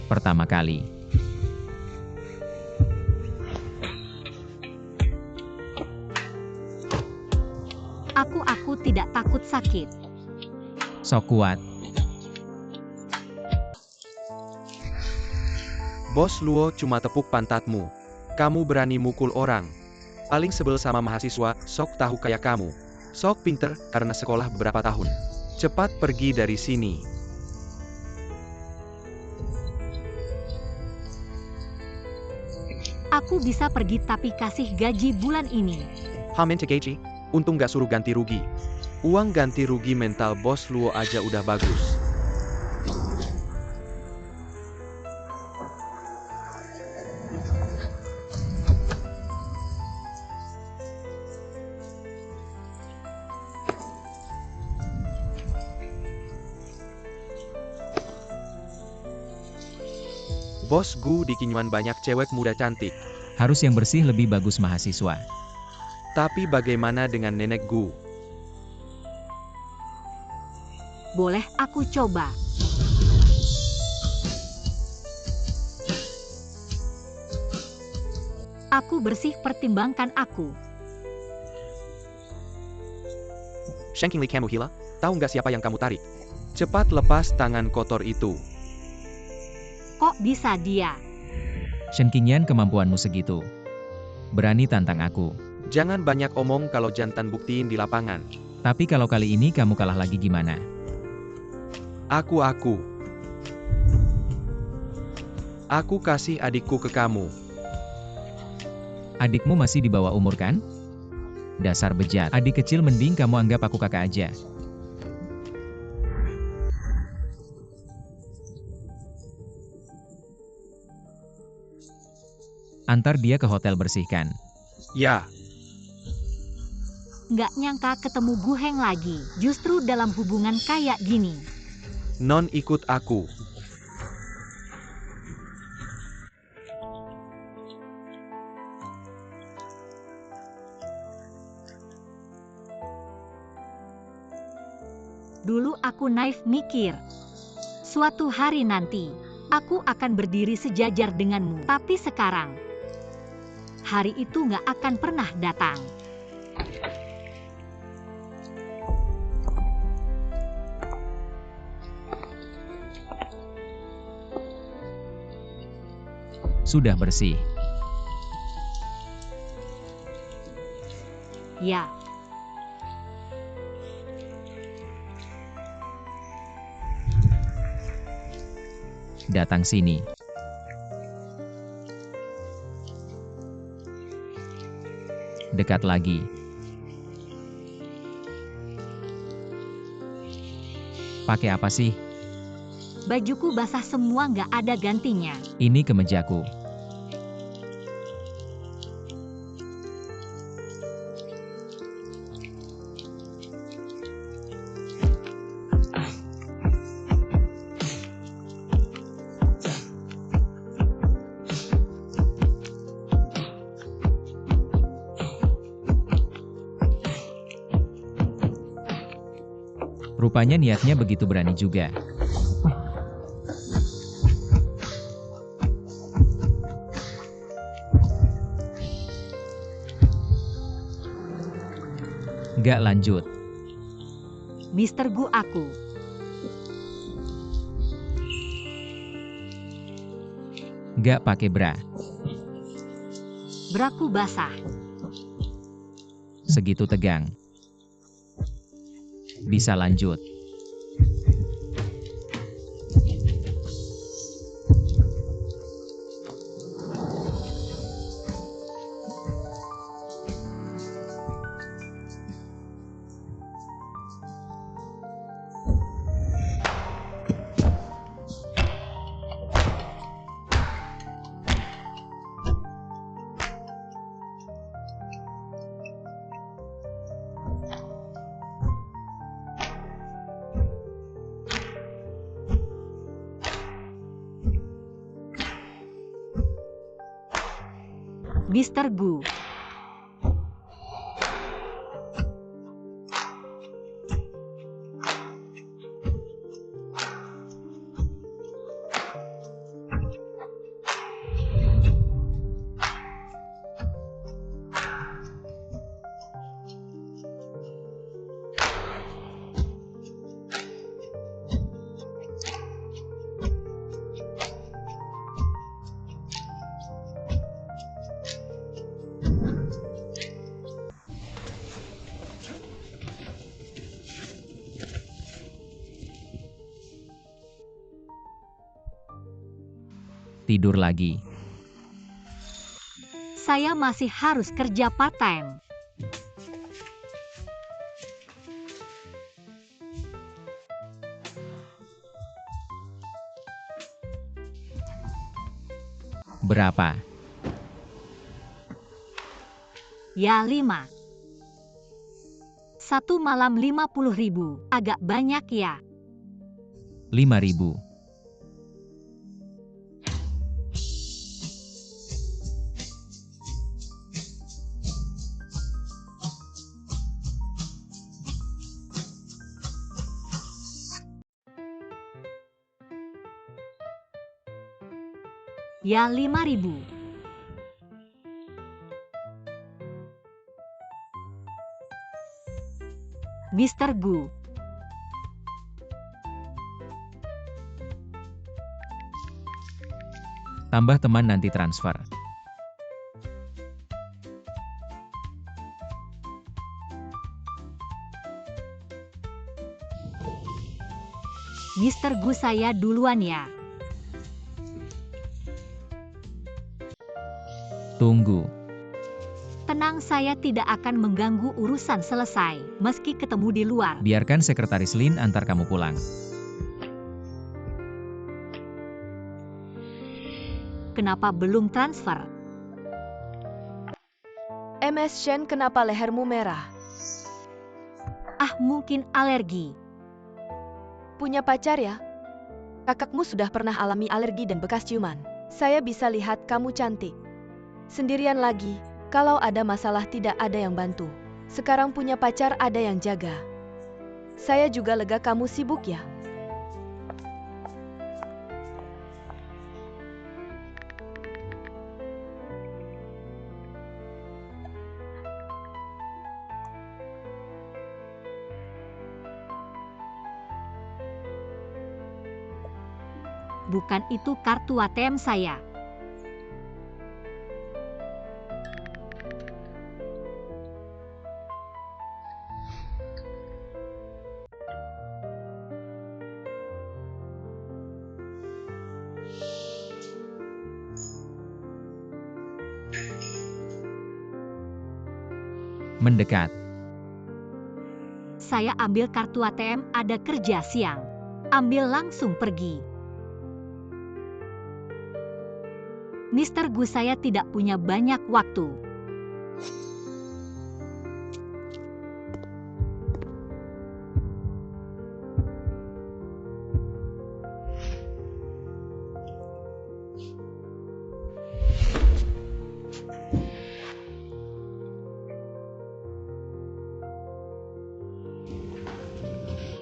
pertama kali. Aku tidak takut sakit. Sok kuat. Bos Luo cuma tepuk pantatmu. Kamu berani mukul orang. Paling sebel sama mahasiswa, sok tahu kayak kamu. Sok pinter, karena sekolah beberapa tahun. Cepat pergi dari sini. Aku bisa pergi tapi kasih gaji bulan ini. Hamen gaji, untung gak suruh ganti rugi. Uang ganti rugi mental Bos Luo aja udah bagus. Bos Gu di Kinyuan banyak cewek muda cantik. Harus yang bersih lebih bagus mahasiswa. Tapi bagaimana dengan nenek Gu? Boleh aku coba. Aku bersih, pertimbangkan aku. Shankingly kamu hila? Tahu nggak siapa yang kamu tarik? Cepat lepas tangan kotor itu. Kok bisa dia? Shen Qingyan, kemampuanmu segitu. Berani tantang aku. Jangan banyak omong kalau jantan buktiin di lapangan. Tapi kalau kali ini kamu kalah lagi gimana? Aku kasih adikku ke kamu. Adikmu masih di bawah umur kan? Dasar bejat. Adik kecil, mending kamu anggap aku kakak aja. Antar dia ke hotel, bersihkan. Ya, Nggak nyangka ketemu Gu Heng lagi. Justru dalam hubungan kayak gini. non ikut aku. Dulu aku naif mikir. Suatu hari nanti, aku akan berdiri sejajar denganmu. Tapi sekarang, hari itu nggak akan pernah datang. Sudah bersih. Ya, Datang sini. Dekat lagi. Pakai apa sih? bajuku basah semua, nggak ada gantinya. Ini kemejaku. Rupanya niatnya begitu berani juga. Gak lanjut. Mister Gu, aku. Gak pakai bra. Braku basah. Segitu tegang. Bisa lanjut. Mister Gu. Tidur lagi. Saya masih harus kerja part-time. Berapa? Ya 5. Satu malam 50.000, agak banyak ya. 5.000. Ya 5.000. Mr. Gu. Tambah teman nanti transfer. Mr. Gu, saya duluan ya. Tunggu. Tenang, saya tidak akan mengganggu urusan selesai, meski ketemu di luar. Biarkan sekretaris Lin antar kamu pulang. Kenapa belum transfer? MS Shen, kenapa lehermu merah? Ah, mungkin alergi. Punya pacar ya? Kakakmu sudah pernah alami alergi dan bekas ciuman. Saya bisa lihat kamu cantik. Sendirian lagi, kalau ada masalah tidak ada yang bantu. Sekarang punya pacar ada yang jaga. Saya juga lega kamu sibuk ya. Bukan itu kartu ATM saya. Mendekat. Saya ambil kartu ATM, ada kerja siang. Ambil langsung pergi. Mr. Gu, saya tidak punya banyak waktu.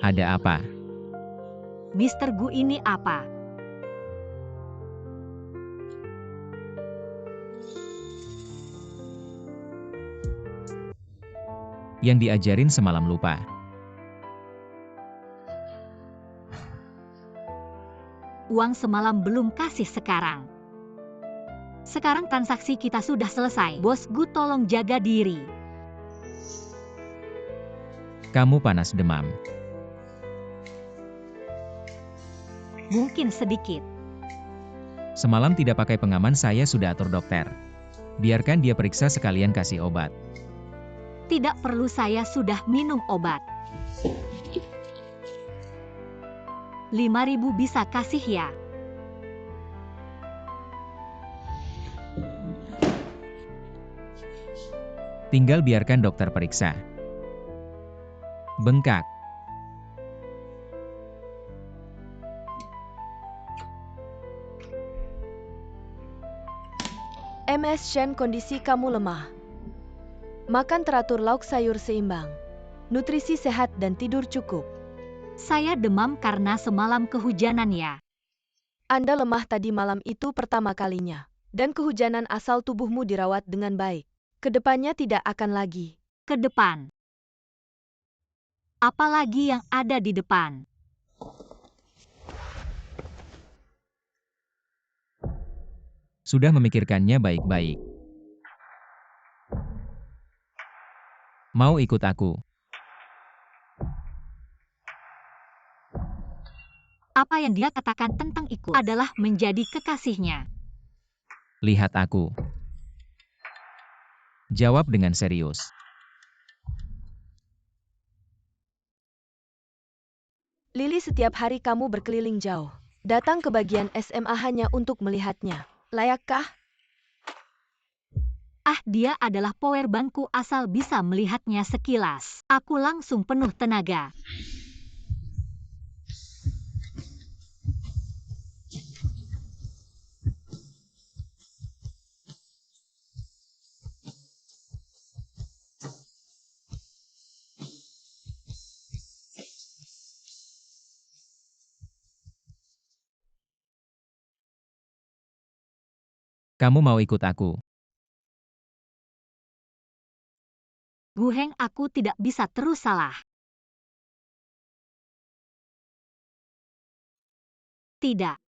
Ada apa? Mr. Gu, ini apa? Yang diajarin semalam lupa. Uang semalam belum kasih sekarang. Sekarang transaksi kita sudah selesai. Bos Gu, tolong jaga diri. Kamu panas demam. Mungkin sedikit. Semalam tidak pakai pengaman, saya sudah atur dokter. Biarkan dia periksa sekalian kasih obat. Tidak perlu, saya sudah minum obat. 5.000 bisa kasih ya? Tinggal biarkan dokter periksa. Bengkak. MS Shen, kondisi kamu lemah. Makan teratur, lauk sayur seimbang. Nutrisi sehat dan tidur cukup. Saya demam karena semalam kehujanan ya. Anda lemah tadi malam itu pertama kalinya. Dan kehujanan asal tubuhmu dirawat dengan baik. Kedepannya tidak akan lagi. Ke depan. Apalagi yang ada di depan? Sudah memikirkannya baik-baik. Mau ikut aku? Apa yang dia katakan tentang ikut adalah menjadi kekasihnya. Lihat aku. Jawab dengan serius. Lily, setiap hari kamu berkeliling jauh. Datang ke bagian SMA hanya untuk melihatnya. Layakkah? Ah, dia adalah powerbankku asal bisa melihatnya sekilas. Aku langsung penuh tenaga. Kamu mau ikut aku? Gu Heng, aku tidak bisa terus salah. Tidak.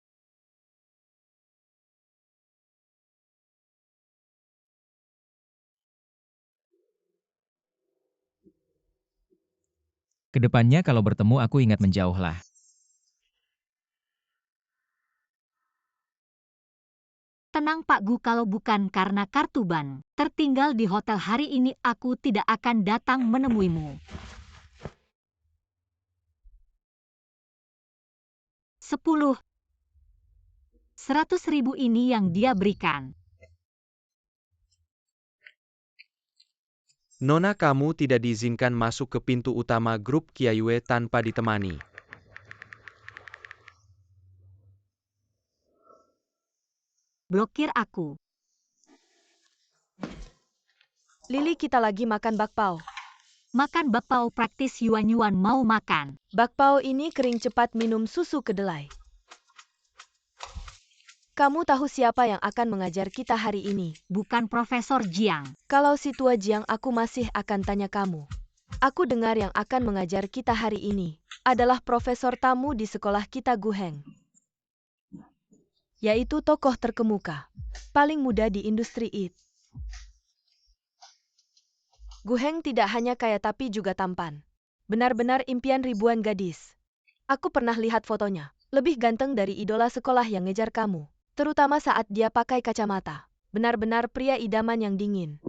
Kedepannya kalau bertemu aku ingat menjauhlah. Tenang Pak Gu, kalau bukan karena kartu ban tertinggal di hotel hari ini, aku tidak akan datang menemuimu. 10. 100.000 ini yang dia berikan. Nona, kamu tidak diizinkan masuk ke pintu utama grup Qiayue tanpa ditemani. Blokir aku. Lily, kita lagi makan bakpao. Makan bakpao praktis Yuan-Yuan mau makan. Bakpao ini kering, cepat, minum susu kedelai. Kamu tahu siapa yang akan mengajar kita hari ini? Bukan Profesor Jiang. Kalau si tua Jiang, aku masih akan tanya kamu. Aku dengar yang akan mengajar kita hari ini adalah profesor tamu di sekolah kita, Gu Heng. Yaitu tokoh terkemuka, paling muda di industri IT. Gu Heng tidak hanya kaya tapi juga tampan. Benar-benar impian ribuan gadis. Aku pernah lihat fotonya. Lebih ganteng dari idola sekolah yang ngejar kamu. Terutama saat dia pakai kacamata. Benar-benar pria idaman yang dingin.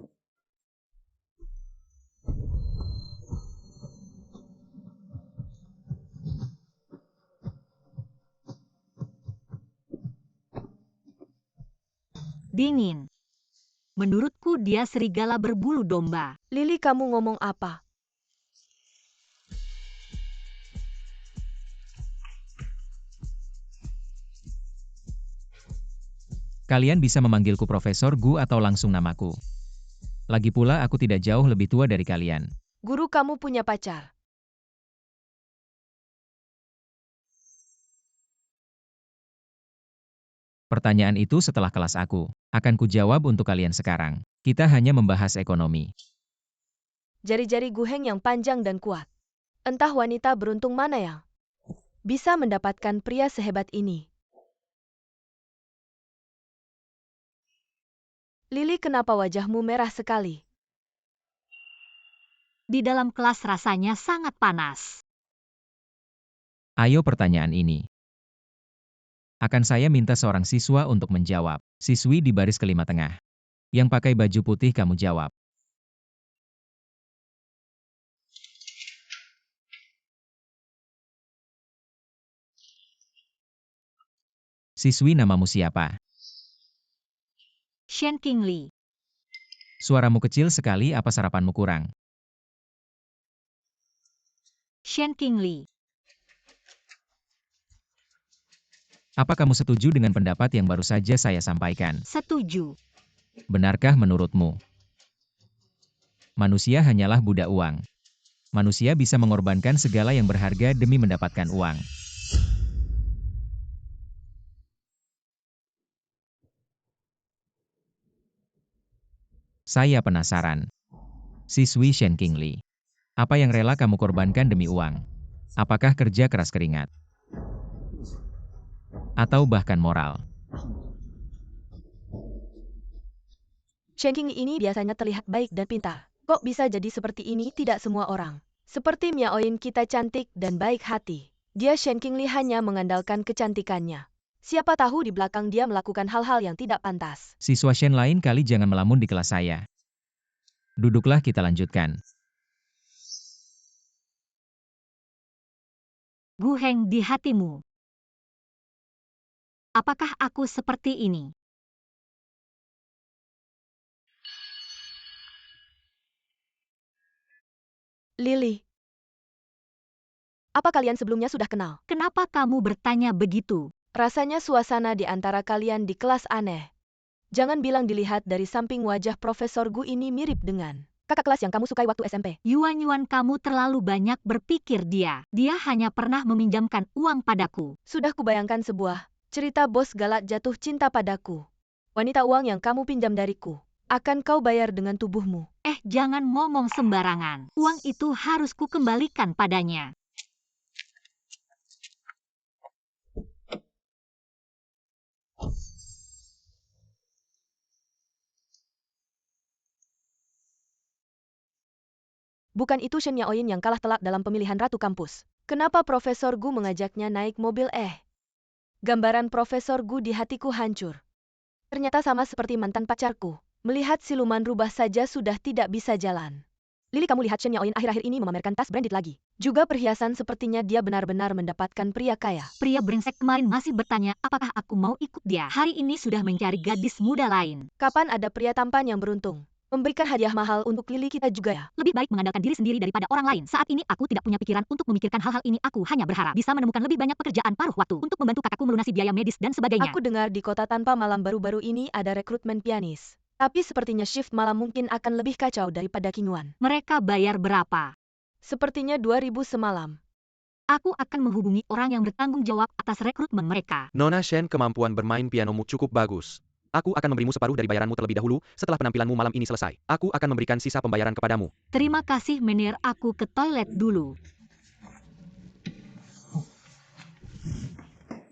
Dingin. Menurutku dia serigala berbulu domba. Lily, kamu ngomong apa? Kalian bisa memanggilku Profesor Gu atau langsung namaku. Lagi pula aku tidak jauh lebih tua dari kalian. Guru, kamu punya pacar. Pertanyaan itu setelah kelas aku. Akan kujawab untuk kalian sekarang. Kita hanya membahas ekonomi. Jari-jari Gu Heng yang panjang dan kuat. Entah wanita beruntung mana yang bisa mendapatkan pria sehebat ini. Lily, kenapa wajahmu merah sekali? Di dalam kelas rasanya sangat panas. Ayo pertanyaan ini. Akan saya minta seorang siswa untuk menjawab. Siswi di baris kelima tengah. Yang pakai baju putih kamu jawab. Siswi, namamu siapa? Shen Qingli. Suaramu kecil sekali, apa sarapanmu kurang? Shen Qingli. Apa kamu setuju dengan pendapat yang baru saja saya sampaikan? Setuju. Benarkah menurutmu? Manusia hanyalah budak uang. Manusia bisa mengorbankan segala yang berharga demi mendapatkan uang. Saya penasaran. Siswi Shen Qingli. Apa yang rela kamu korbankan demi uang? Apakah kerja keras keringat? Atau bahkan moral? Shen Qingli ini biasanya terlihat baik dan pintar. Kok bisa jadi seperti ini? Tidak semua orang seperti Miaoyin kita cantik dan baik hati. Dia, Shen Qingli, hanya mengandalkan kecantikannya. Siapa tahu di belakang dia melakukan hal-hal yang tidak pantas. Siswa Shen lain kali jangan melamun di kelas saya. Duduklah kita lanjutkan. Gu Heng di hatimu. Apakah aku seperti ini? Lily. Apa kalian sebelumnya sudah kenal? Kenapa kamu bertanya begitu? Rasanya suasana di antara kalian di kelas aneh. Jangan bilang dilihat dari samping wajah Profesor Gu ini mirip dengan kakak kelas yang kamu sukai waktu SMP. Yuan kamu terlalu banyak berpikir dia. Dia hanya pernah meminjamkan uang padaku. Sudah kubayangkan sebuah cerita bos galak jatuh cinta padaku. Wanita uang yang kamu pinjam dariku akan kau bayar dengan tubuhmu. Jangan ngomong sembarangan. Uang itu harus kukembalikan padanya. Bukan itu Shen Yaoyin yang kalah telak dalam pemilihan ratu kampus. Kenapa Profesor Gu mengajaknya naik mobil? Gambaran Profesor Gu di hatiku hancur. Ternyata sama seperti mantan pacarku. Melihat siluman rubah saja sudah tidak bisa jalan. Lily, kamu lihat Shen Yaoyin akhir-akhir ini memamerkan tas branded lagi. Juga perhiasan, sepertinya dia benar-benar mendapatkan pria kaya. Pria brengsek kemarin masih bertanya apakah aku mau ikut dia. Hari ini sudah mencari gadis muda lain. Kapan ada pria tampan yang beruntung memberikan hadiah mahal untuk Lily kita juga ya? Lebih baik mengandalkan diri sendiri daripada orang lain. Saat ini aku tidak punya pikiran untuk memikirkan hal-hal ini. Aku hanya berharap bisa menemukan lebih banyak pekerjaan paruh waktu untuk membantu kakakku melunasi biaya medis dan sebagainya. Aku dengar di kota tanpa malam baru-baru ini ada rekrutmen pianis. Tapi sepertinya shift malam mungkin akan lebih kacau daripada Qingyuan. Mereka bayar berapa? Sepertinya 2.000 semalam. Aku akan menghubungi orang yang bertanggung jawab atas rekrutmen mereka. Nona Shen, kemampuan bermain pianomu cukup bagus. Aku akan memberimu separuh dari bayaranmu terlebih dahulu, setelah penampilanmu malam ini selesai. Aku akan memberikan sisa pembayaran kepadamu. Terima kasih, Menir. Aku ke toilet dulu.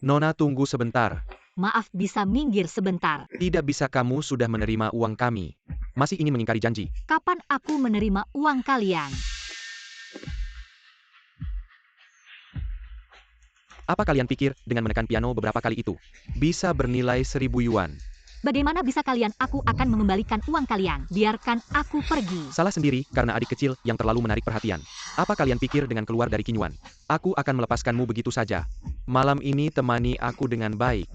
Nona, tunggu sebentar. Maaf, bisa minggir sebentar. Tidak bisa, kamu sudah menerima uang kami. Masih ingin mengingkari janji. Kapan aku menerima uang kalian? Apa kalian pikir dengan menekan piano beberapa kali itu bisa bernilai 1.000 yuan? Bagaimana bisa kalian? Aku akan mengembalikan uang kalian. Biarkan aku pergi. Salah sendiri karena adik kecil yang terlalu menarik perhatian. Apa kalian pikir dengan keluar dari Qingyuan? Aku akan melepaskanmu begitu saja. Malam ini temani aku dengan baik.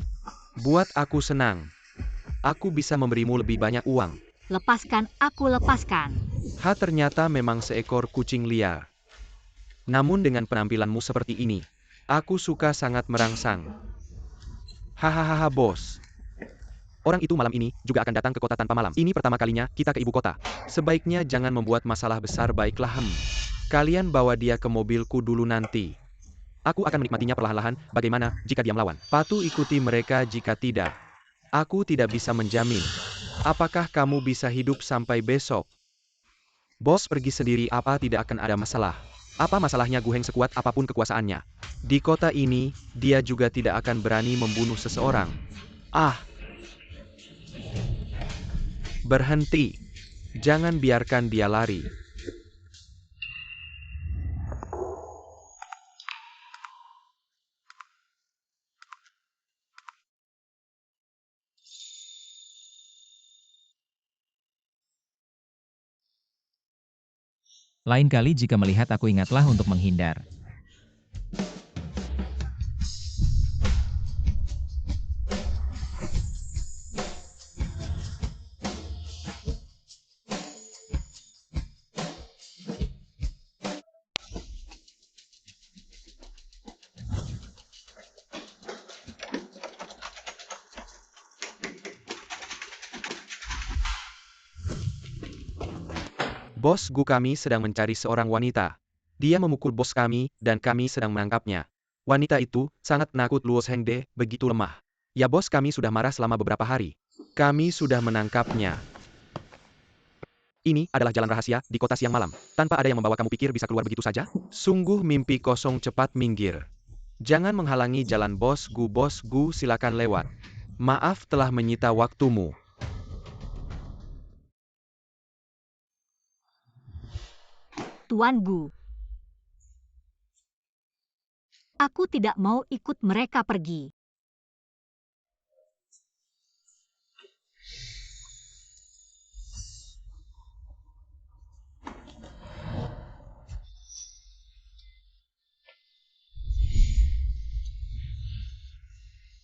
Buat aku senang. Aku bisa memberimu lebih banyak uang. Lepaskan, aku lepaskan. Ternyata memang seekor kucing liar. Namun dengan penampilanmu seperti ini, aku suka sangat merangsang. Hahaha, bos. Orang itu malam ini juga akan datang ke kota tanpa malam. Ini pertama kalinya kita ke ibu kota. Sebaiknya jangan membuat masalah besar, baiklah. Kalian bawa dia ke mobilku dulu nanti. Aku akan menikmatinya perlahan-lahan. Bagaimana jika dia melawan? Patuh ikuti mereka, jika tidak, aku tidak bisa menjamin. Apakah kamu bisa hidup sampai besok? Bos pergi sendiri, apa tidak akan ada masalah? Apa masalahnya Gu Heng sekuat apapun kekuasaannya? Di kota ini, dia juga tidak akan berani membunuh seseorang. Berhenti. Jangan biarkan dia lari. Lain kali jika melihat aku, ingatlah untuk menghindar. Bos Gu, kami sedang mencari seorang wanita. Dia memukul bos kami, dan kami sedang menangkapnya. Wanita itu sangat penakut. Luo Hengde begitu lemah. Ya bos, kami sudah marah selama beberapa hari. Kami sudah menangkapnya. Ini adalah jalan rahasia di kota siang malam. Tanpa ada yang membawa, kamu pikir bisa keluar begitu saja? Sungguh mimpi kosong, cepat minggir. Jangan menghalangi jalan bos Gu, silakan lewat. Maaf telah menyita waktumu. Tuan Gu. Aku tidak mau ikut mereka pergi.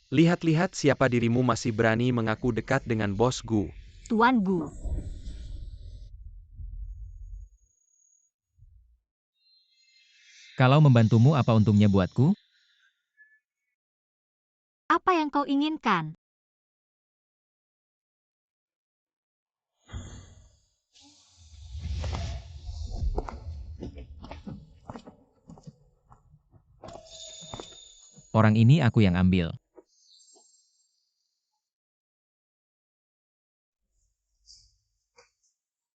Lihat-lihat siapa dirimu masih berani mengaku dekat dengan Bos Gu. Tuan Gu. Kalau membantumu apa untungnya buatku? Apa yang kau inginkan? Orang ini aku yang ambil.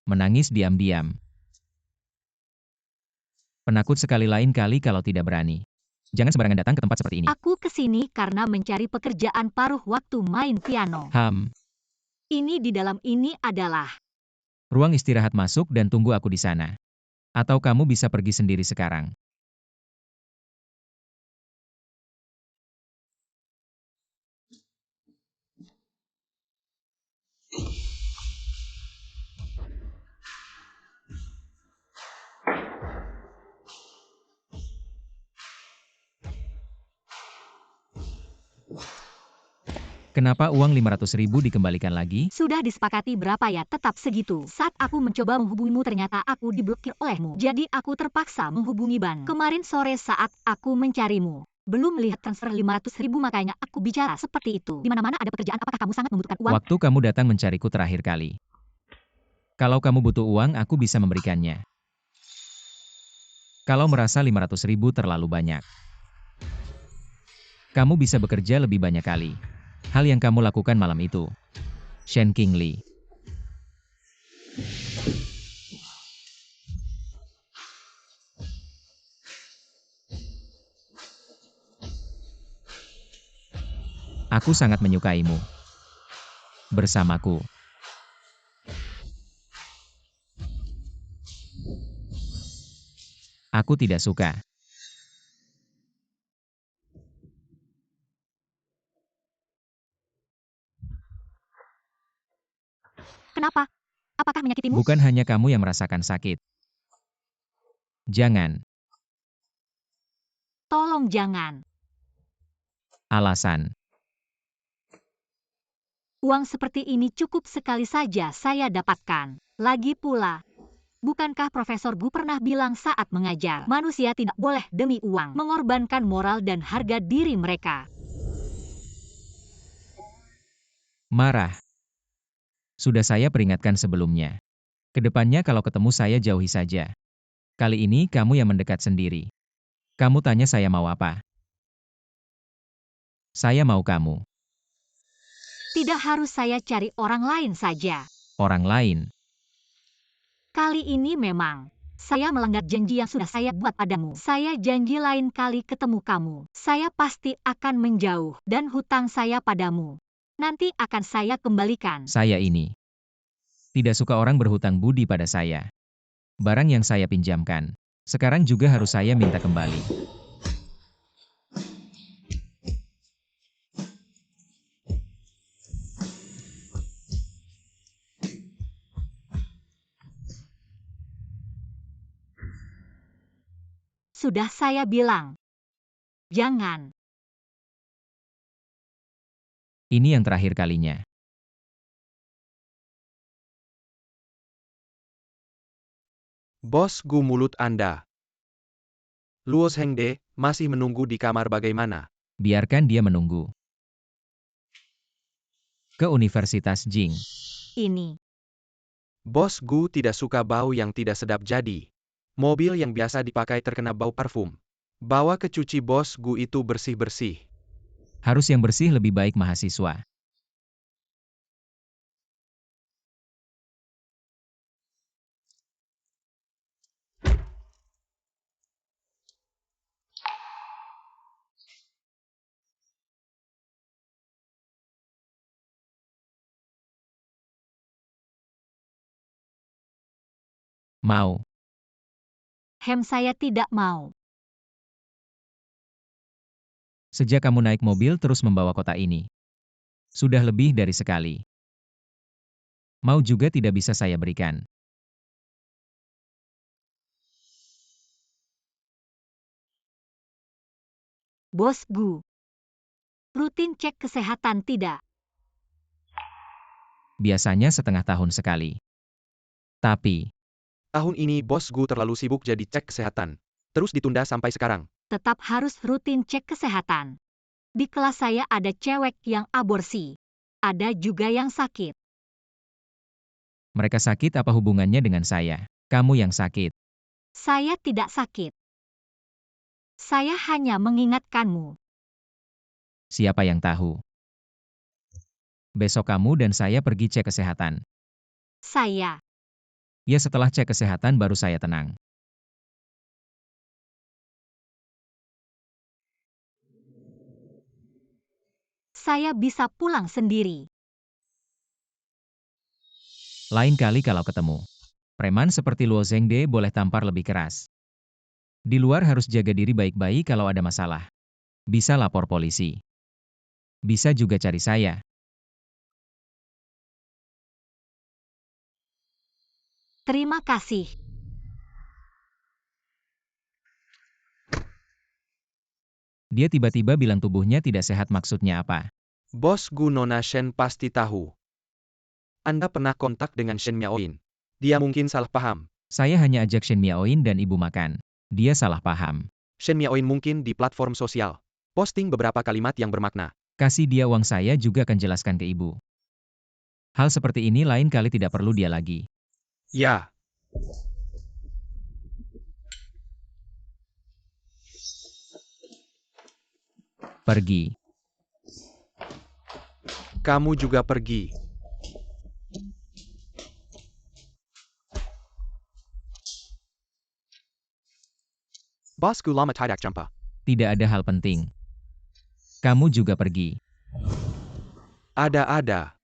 Menangis diam-diam. Penakut sekali lain kali kalau tidak berani. Jangan sembarangan datang ke tempat seperti ini. Aku kesini karena mencari pekerjaan paruh waktu main piano. Ini di dalam ini adalah Ruang istirahat, masuk dan tunggu aku di sana. Atau kamu bisa pergi sendiri sekarang. Kenapa uang 500.000 dikembalikan lagi? sudah disepakati berapa ya, tetap segitu. Saat aku mencoba menghubungimu ternyata aku diblokir olehmu. Jadi aku terpaksa menghubungi bank. Kemarin sore saat aku mencarimu, belum melihat transfer 500.000, makanya aku bicara seperti itu. Di mana-mana ada pekerjaan, apakah kamu sangat membutuhkan uang? Waktu kamu datang mencariku terakhir kali. Kalau kamu butuh uang, aku bisa memberikannya. Kalau merasa 500.000 terlalu banyak, kamu bisa bekerja lebih banyak kali. Hal yang kamu lakukan malam itu. Shen Qingli. Aku sangat menyukaimu. Bersamaku. Aku tidak suka. Kenapa? Apakah menyakitimu? Bukan hanya kamu yang merasakan sakit. Jangan. Tolong jangan. Alasan. Uang seperti ini cukup sekali saja saya dapatkan. Lagi pula, bukankah Profesor Gu pernah bilang saat mengajar, manusia tidak boleh demi uang mengorbankan moral dan harga diri mereka. Marah. Sudah saya peringatkan sebelumnya. Kedepannya kalau ketemu saya jauhi saja. Kali ini kamu yang mendekat sendiri. Kamu tanya saya mau apa? Saya mau kamu. Tidak harus saya cari orang lain saja. Orang lain. Kali ini memang saya melanggar janji yang sudah saya buat padamu. Saya janji lain kali ketemu kamu, saya pasti akan menjauh dan hutang saya padamu nanti akan saya kembalikan. Saya ini tidak suka orang berhutang budi pada saya. Barang yang saya pinjamkan, sekarang juga harus saya minta kembali. Sudah saya bilang, jangan. Ini yang terakhir kalinya. Bos Gu, mulut Anda. Luo Hengde masih menunggu di kamar bagaimana? Biarkan dia menunggu. Ke Universitas Jing. Ini Bos Gu tidak suka bau yang tidak sedap, jadi mobil yang biasa dipakai terkena bau parfum. Bawa ke cuci, Bos Gu itu bersih-bersih. Harus yang bersih lebih baik, mahasiswa. Mau. saya tidak mau. Sejak kamu naik mobil terus membawa kota ini. Sudah lebih dari sekali. Mau juga tidak bisa saya berikan. Bos Gu, Rutin cek kesehatan tidak. Biasanya setengah tahun sekali. Tapi, Tahun ini bos Gu terlalu sibuk jadi cek kesehatan. Terus ditunda sampai sekarang. Tetap harus rutin cek kesehatan. Di kelas saya ada cewek yang aborsi. Ada juga yang sakit. mereka sakit apa hubungannya dengan saya? Kamu yang sakit. Saya tidak sakit. Saya hanya mengingatkanmu. Siapa yang tahu? Besok kamu dan saya pergi cek kesehatan. Saya. Ya setelah cek kesehatan baru saya tenang. Saya bisa pulang sendiri. Lain kali kalau ketemu. Preman seperti Luo Zhengde boleh tampar lebih keras. Di luar harus jaga diri baik-baik kalau ada masalah. Bisa lapor polisi. Bisa juga cari saya. Terima kasih. Dia tiba-tiba bilang tubuhnya tidak sehat maksudnya apa? Bos Gu Nona Shen pasti tahu. Anda pernah kontak dengan Shen Miaoin. Dia mungkin salah paham. Saya hanya ajak Shen Miaoin dan ibu makan. Dia salah paham. Shen Miaoin mungkin di platform sosial. Posting beberapa kalimat yang bermakna. Kasih dia uang saya juga akan jelaskan ke ibu. Hal seperti ini lain kali tidak perlu dia lagi. Ya. Pergi. Kamu juga pergi. Bos Gu lama tidak jumpa. Tidak ada hal penting. Kamu juga pergi. Ada.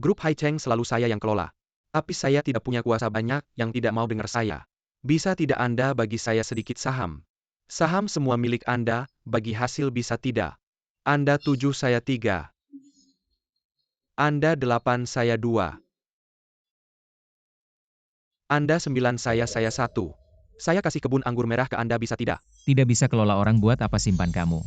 Grup Hai Cheng selalu saya yang kelola. Tapi saya tidak punya kuasa banyak yang tidak mau dengar saya. Bisa tidak Anda bagi saya sedikit saham? Saham semua milik Anda, bagi hasil bisa tidak? Anda 7 saya 3. Anda 8 saya 2. Anda 9 saya 1. Saya kasih kebun anggur merah ke Anda bisa tidak? Tidak bisa kelola orang buat apa simpan kamu.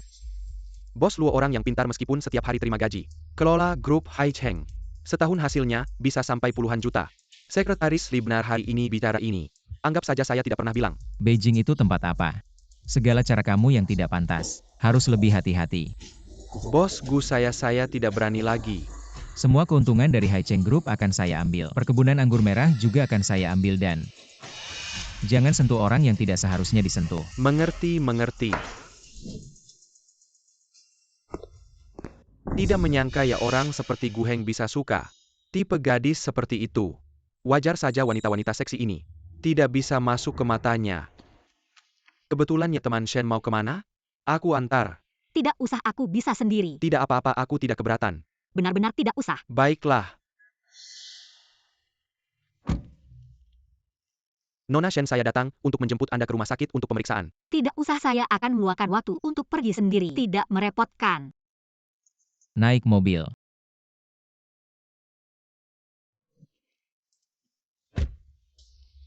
Bos Luo orang yang pintar meskipun setiap hari terima gaji. Kelola grup Hai Cheng. Setahun hasilnya bisa sampai puluhan juta. Sekretaris Li benar hari ini bicara ini. Anggap saja saya tidak pernah bilang. Beijing itu tempat apa? Segala cara kamu yang tidak pantas. Harus lebih hati-hati. Bos Gu saya tidak berani lagi. Semua keuntungan dari Haicheng Group akan saya ambil. Perkebunan anggur merah juga akan saya ambil dan jangan sentuh orang yang tidak seharusnya disentuh. Mengerti. Tidak menyangka ya orang seperti Gu Heng bisa suka. Tipe gadis seperti itu. Wajar saja wanita-wanita seksi ini. Tidak bisa masuk ke matanya. Kebetulan ya teman Shen mau kemana? Aku antar. Tidak usah, aku bisa sendiri. Tidak apa-apa, aku tidak keberatan. Benar-benar tidak usah. Baiklah. Nona Shen saya datang untuk menjemput Anda ke rumah sakit untuk pemeriksaan. Tidak usah, saya akan meluangkan waktu untuk pergi sendiri. Tidak merepotkan. Naik mobil.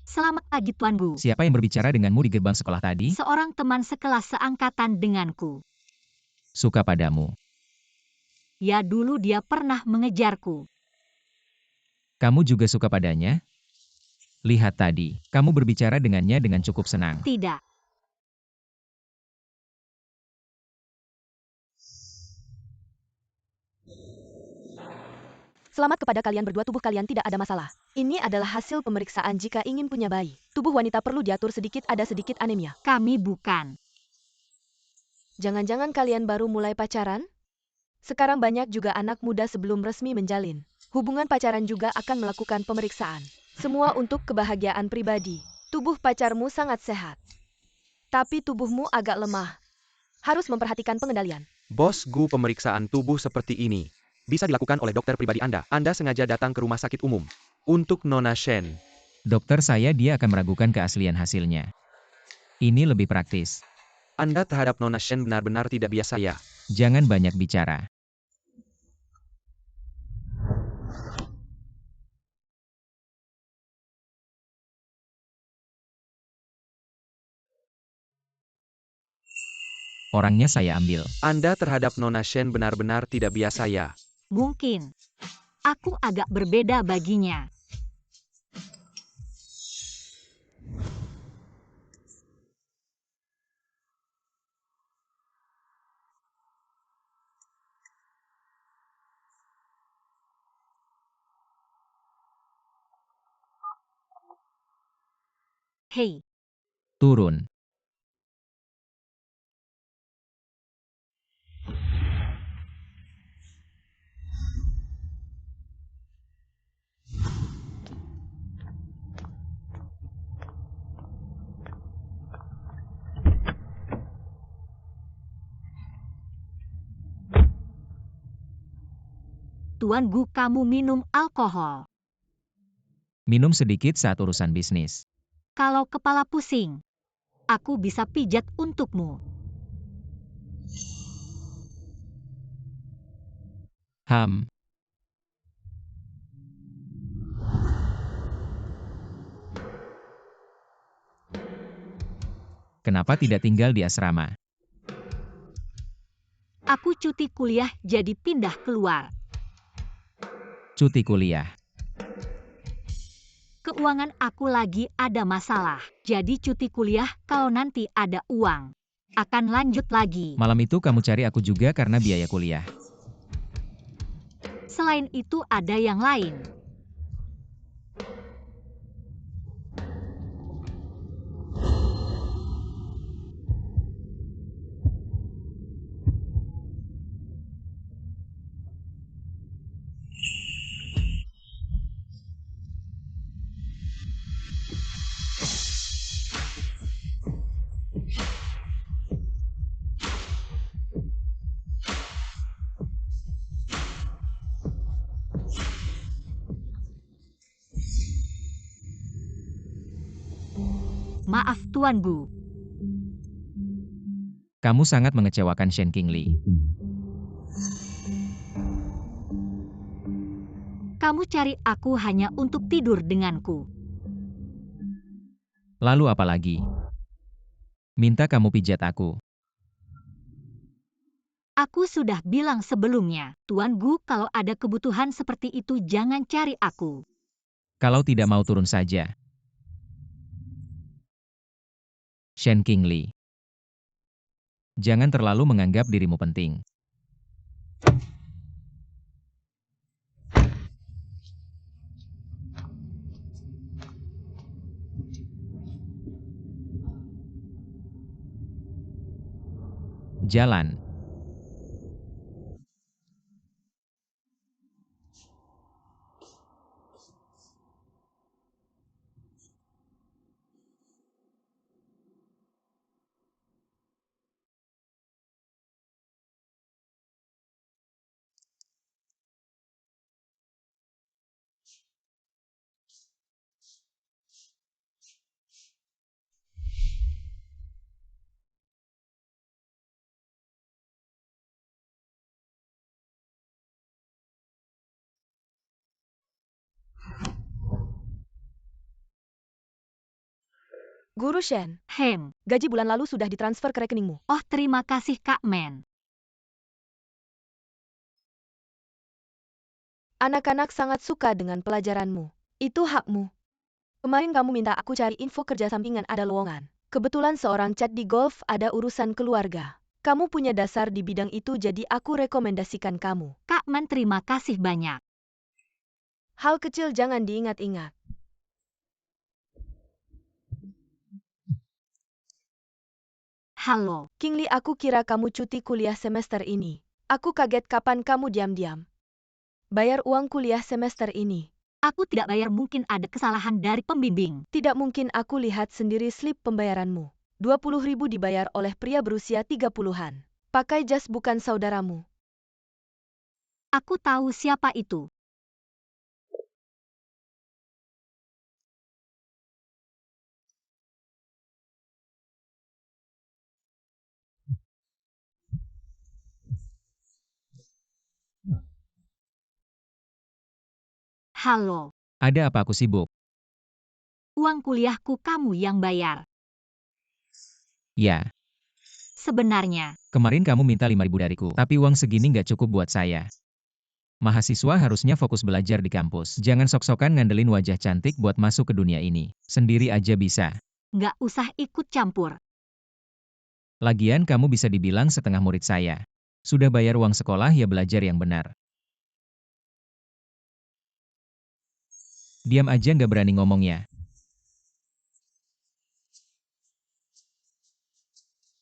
Selamat pagi Tuan Gu. Siapa yang berbicara denganmu di gerbang sekolah tadi? Seorang teman sekelas seangkatan denganku. Suka padamu. Ya, dulu dia pernah mengejarku. Kamu juga suka padanya? Lihat tadi, kamu berbicara dengannya dengan cukup senang. Tidak. Selamat kepada kalian berdua, tubuh kalian tidak ada masalah. Ini adalah hasil pemeriksaan jika ingin punya bayi. Tubuh wanita perlu diatur sedikit, ada sedikit anemia. Kami bukan. Jangan-jangan kalian baru mulai pacaran? Sekarang banyak juga anak muda sebelum resmi menjalin hubungan pacaran juga akan melakukan pemeriksaan. Semua untuk kebahagiaan pribadi. Tubuh pacarmu sangat sehat. Tapi tubuhmu agak lemah. Harus memperhatikan pengendalian. Bos Gu pemeriksaan tubuh seperti ini. Bisa dilakukan oleh dokter pribadi Anda. Anda sengaja datang ke rumah sakit umum. Untuk Nona Shen. Dokter saya dia akan meragukan keaslian hasilnya. Ini lebih praktis. Anda terhadap Nona Shen benar-benar tidak biasa ya. Jangan banyak bicara. Orangnya saya ambil. Anda terhadap Nona Shen benar-benar tidak biasa ya. Mungkin. Aku agak berbeda baginya. Hei, Turun. Tuan Gu, kamu minum alkohol. Minum sedikit saat urusan bisnis. Kalau kepala pusing, aku bisa pijat untukmu. Ham. Kenapa tidak tinggal di asrama? Aku cuti kuliah jadi pindah keluar. Cuti kuliah. Keuangan aku lagi ada masalah. Jadi cuti kuliah kalau nanti ada uang. Akan lanjut lagi. Malam itu kamu cari aku juga karena biaya kuliah. Selain itu ada yang lain. Maaf Tuan Gu. Kamu sangat mengecewakan Shen Qingli. Kamu cari aku hanya untuk tidur denganku. Lalu apa lagi? Minta kamu pijat aku. Aku sudah bilang sebelumnya, Tuan Gu, kalau ada kebutuhan seperti itu jangan cari aku. Kalau tidak mau turun saja. Shen Qingli. Jangan terlalu menganggap dirimu penting. Jalan. Guru Shen, Hem, gaji bulan lalu sudah ditransfer ke rekeningmu. oh terima kasih Kak Men. Anak-anak sangat suka dengan pelajaranmu. Itu hakmu. Kemarin kamu minta aku cari info kerja sampingan ada lowongan. Kebetulan seorang cat di golf ada urusan keluarga. Kamu punya dasar di bidang itu jadi aku rekomendasikan kamu. Kak Men terima kasih banyak. Hal kecil jangan diingat-ingat. Halo, Qingli, aku kira kamu cuti kuliah semester ini. Aku kaget kapan kamu diam-diam bayar uang kuliah semester ini. aku tidak bayar, mungkin ada kesalahan dari pembimbing. Tidak mungkin, aku lihat sendiri slip pembayaranmu. 20.000 dibayar oleh pria berusia 30-an. Pakai jas bukan saudaramu. Aku tahu siapa itu. Halo, Ada apa aku sibuk? uang kuliahku kamu yang bayar. Ya, sebenarnya? Kemarin kamu minta 5.000 dariku, tapi uang segini nggak cukup buat saya. Mahasiswa harusnya fokus belajar di kampus. Jangan sok-sokan ngandelin wajah cantik buat masuk ke dunia ini. Sendiri aja bisa. Nggak usah ikut campur. Lagian kamu bisa dibilang setengah murid saya. Sudah bayar uang sekolah ya belajar yang benar. Diam aja nggak berani ngomong ya.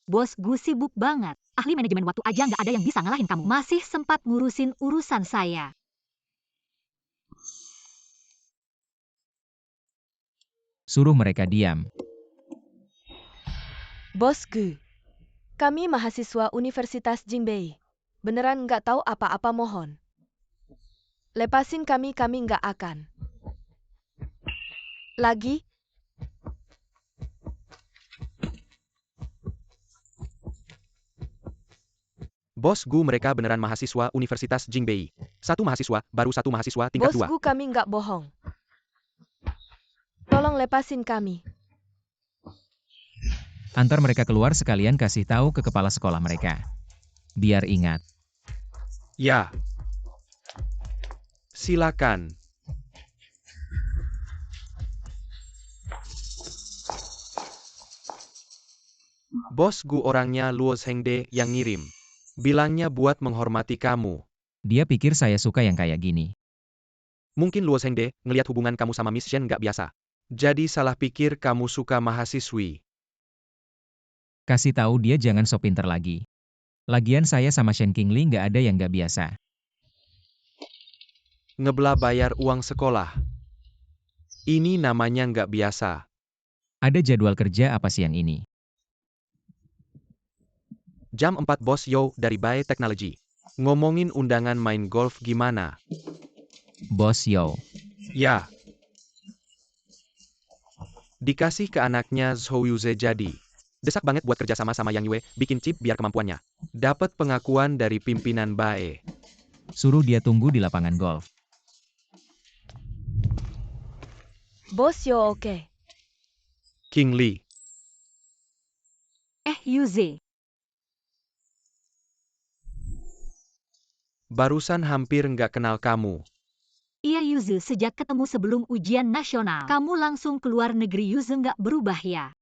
Bos gue sibuk banget. Ahli manajemen waktu aja nggak ada yang bisa ngalahin kamu. Masih sempat ngurusin urusan saya. Suruh mereka diam. Bos Gu, kami mahasiswa Universitas Jingbei. Beneran nggak tahu apa-apa mohon. Lepasin kami nggak akan. Lagi, Bos Gu, mereka beneran mahasiswa Universitas Jingbei. Satu mahasiswa, baru satu mahasiswa tingkat Bos 2. Gu kami nggak bohong. Tolong lepasin kami. Antar mereka keluar sekalian kasih tahu ke kepala sekolah mereka. Biar ingat. Ya. Silakan. Bos Gu orangnya Luo Zhengde yang ngirim. Bilangnya buat menghormati kamu. Dia pikir saya suka yang kayak gini. Mungkin Luo Zhengde ngeliat hubungan kamu sama Miss Shen nggak biasa. Jadi salah pikir kamu suka mahasiswi. Kasih tahu dia jangan sok pinter lagi. Lagian saya sama Shen Qingli nggak ada yang nggak biasa. Ngebelah bayar uang sekolah. Ini namanya nggak biasa. Ada jadwal kerja apa siang ini? Jam 4 Bos Yo dari Bae Technology. Ngomongin undangan main golf gimana? Bos Yo. Ya. Dikasih ke anaknya Zhou Yuze jadi. Desak banget buat kerja sama Yang Yue, bikin chip biar kemampuannya. Dapat pengakuan dari pimpinan Bae. Suruh dia tunggu di lapangan golf. Bos Yo oke. King Lee. Yuze. Barusan hampir nggak kenal kamu. Iya Yuze, sejak ketemu sebelum ujian nasional. Kamu langsung keluar negeri Yuze, nggak berubah ya?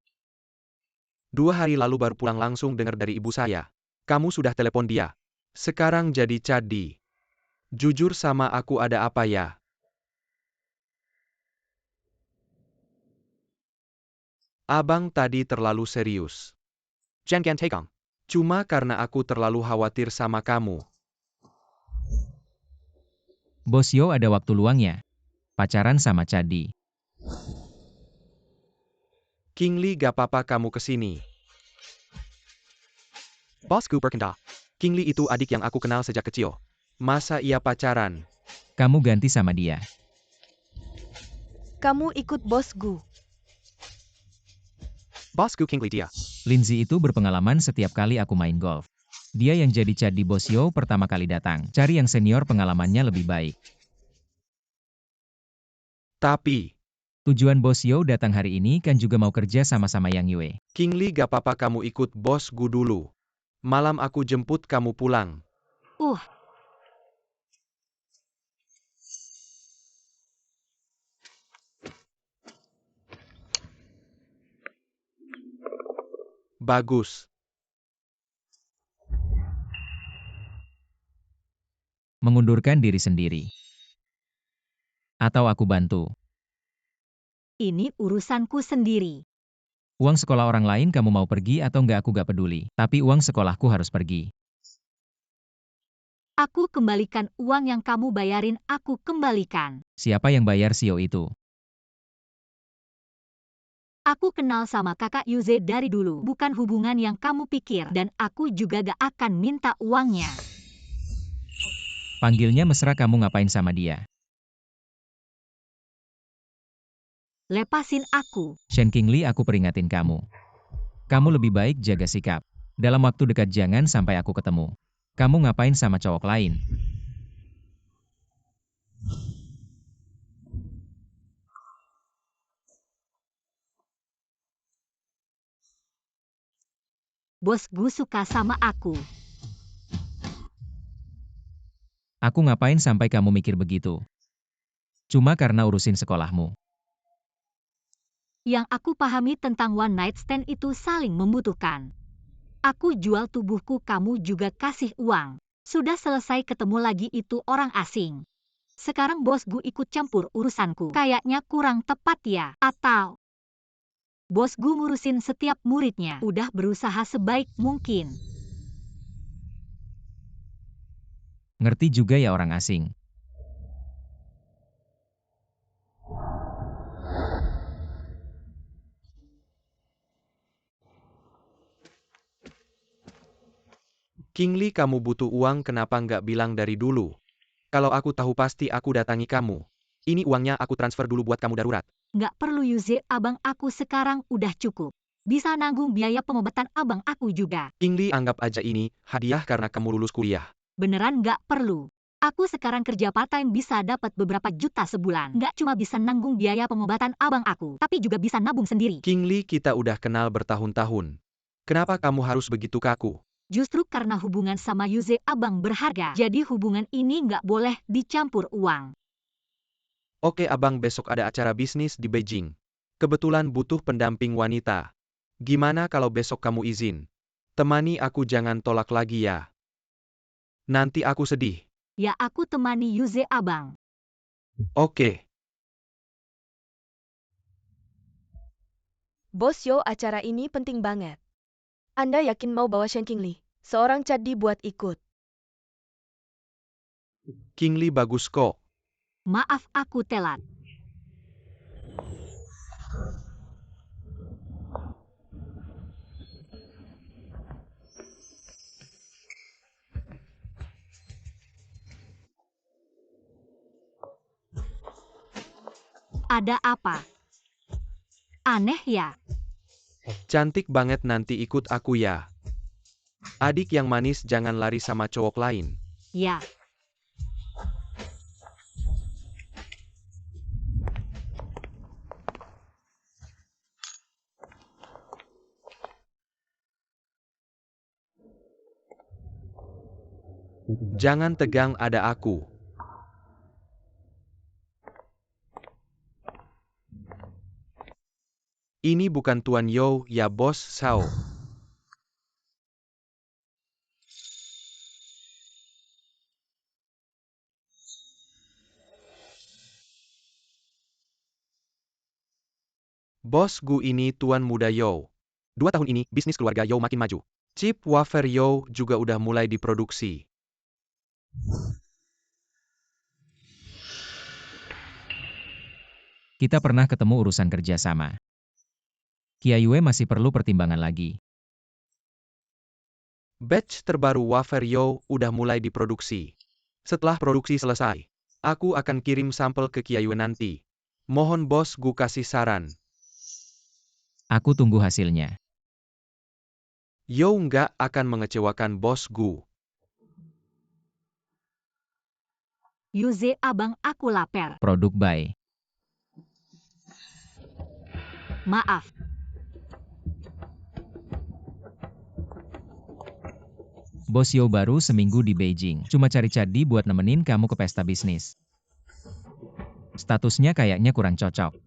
2 hari lalu baru pulang langsung dengar dari ibu saya. Kamu sudah telepon dia. Sekarang jadi cadi. Jujur sama aku ada apa ya? Abang tadi terlalu serius. Jangan tegang. Cuma karena aku terlalu khawatir sama kamu. Bos Yo ada waktu luangnya. Pacaran sama Cadi. King Lee gak apa-apa kamu kesini. Bosku berkata, King Lee itu adik yang aku kenal sejak kecil. Masa ia pacaran? Kamu ganti sama dia. Kamu ikut Bos Gu. Bosku King Lee dia. Lindsay itu berpengalaman setiap kali aku main golf. Dia yang jadi Cadi Bos Yo pertama kali datang. Cari yang senior pengalamannya lebih baik. Tapi, Tujuan Bos Yo datang hari ini kan juga mau kerja sama-sama Yang Yue. King Lee gak apa-apa kamu ikut bosku dulu. Malam aku jemput kamu pulang. Bagus. Mengundurkan diri sendiri. Atau aku bantu. Ini urusanku sendiri. Uang sekolah orang lain kamu mau pergi atau enggak aku gak peduli. Tapi uang sekolahku harus pergi. Aku kembalikan uang yang kamu bayarin, aku kembalikan. Siapa yang bayar Sio itu? Aku kenal sama kakak Yuze dari dulu. Bukan hubungan yang kamu pikir. Dan aku juga gak akan minta uangnya. Panggilnya mesra kamu ngapain sama dia? Lepasin aku. Shen Qingli aku peringatin kamu. Kamu lebih baik jaga sikap. Dalam waktu dekat jangan sampai aku ketemu. Kamu ngapain sama cowok lain? Bos Gu suka sama aku. Aku ngapain sampai kamu mikir begitu? Cuma karena urusin sekolahmu. Yang aku pahami tentang one night stand itu saling membutuhkan. Aku jual tubuhku, kamu juga kasih uang. Sudah selesai, ketemu lagi itu orang asing. Sekarang Bos Gu ikut campur urusanku. Kayaknya kurang tepat ya? Atau Bos Gu ngurusin setiap muridnya, udah berusaha sebaik mungkin. Ngerti juga ya orang asing. King Li, kamu butuh uang, kenapa nggak bilang dari dulu? Kalau aku tahu pasti aku datangi kamu. Ini uangnya aku transfer dulu buat kamu darurat. Nggak perlu Yuze, abang aku sekarang udah cukup. Bisa nanggung biaya pengobatan abang aku juga. King Li, anggap aja ini hadiah karena kamu lulus kuliah. Beneran nggak perlu. Aku sekarang kerja part-time bisa dapat beberapa juta sebulan. Nggak cuma bisa nanggung biaya pengobatan abang aku, tapi juga bisa nabung sendiri. King Li, kita udah kenal bertahun-tahun. Kenapa kamu harus begitu kaku? Justru karena hubungan sama Yuze abang berharga, jadi hubungan ini nggak boleh dicampur uang. Oke abang, besok ada acara bisnis di Beijing. Kebetulan butuh pendamping wanita. Gimana kalau besok kamu izin? Temani aku, jangan tolak lagi ya. Nanti aku sedih. Ya aku temani Yuze abang. Oke. Bos Yo, acara ini penting banget. Anda yakin mau bawa Shen King Li, seorang cadi buat ikut? King Li bagus kok. Maaf aku telat. Ada apa? Aneh ya? Cantik banget, nanti ikut aku ya. Adik yang manis, jangan lari sama cowok lain. Ya. Jangan tegang, ada aku. Ini bukan Tuan Yo ya Bos Sao. Bos Gu, ini Tuan Muda Yo. 2 tahun ini, bisnis keluarga Yo makin maju. Chip wafer Yo juga udah mulai diproduksi. Kita pernah ketemu urusan kerja sama. Kiayue masih perlu pertimbangan lagi. Batch terbaru wafer Yo udah mulai diproduksi. Setelah produksi selesai, aku akan kirim sampel ke Kiayue nanti. Mohon Bos Gu kasih saran. Aku tunggu hasilnya. Yo nggak akan mengecewakan Bos Gu. Yuze abang aku lapar. Produk by Maaf. Bos Yo baru seminggu di Beijing. Cuma cari cadi buat nemenin kamu ke pesta bisnis. Statusnya kayaknya kurang cocok.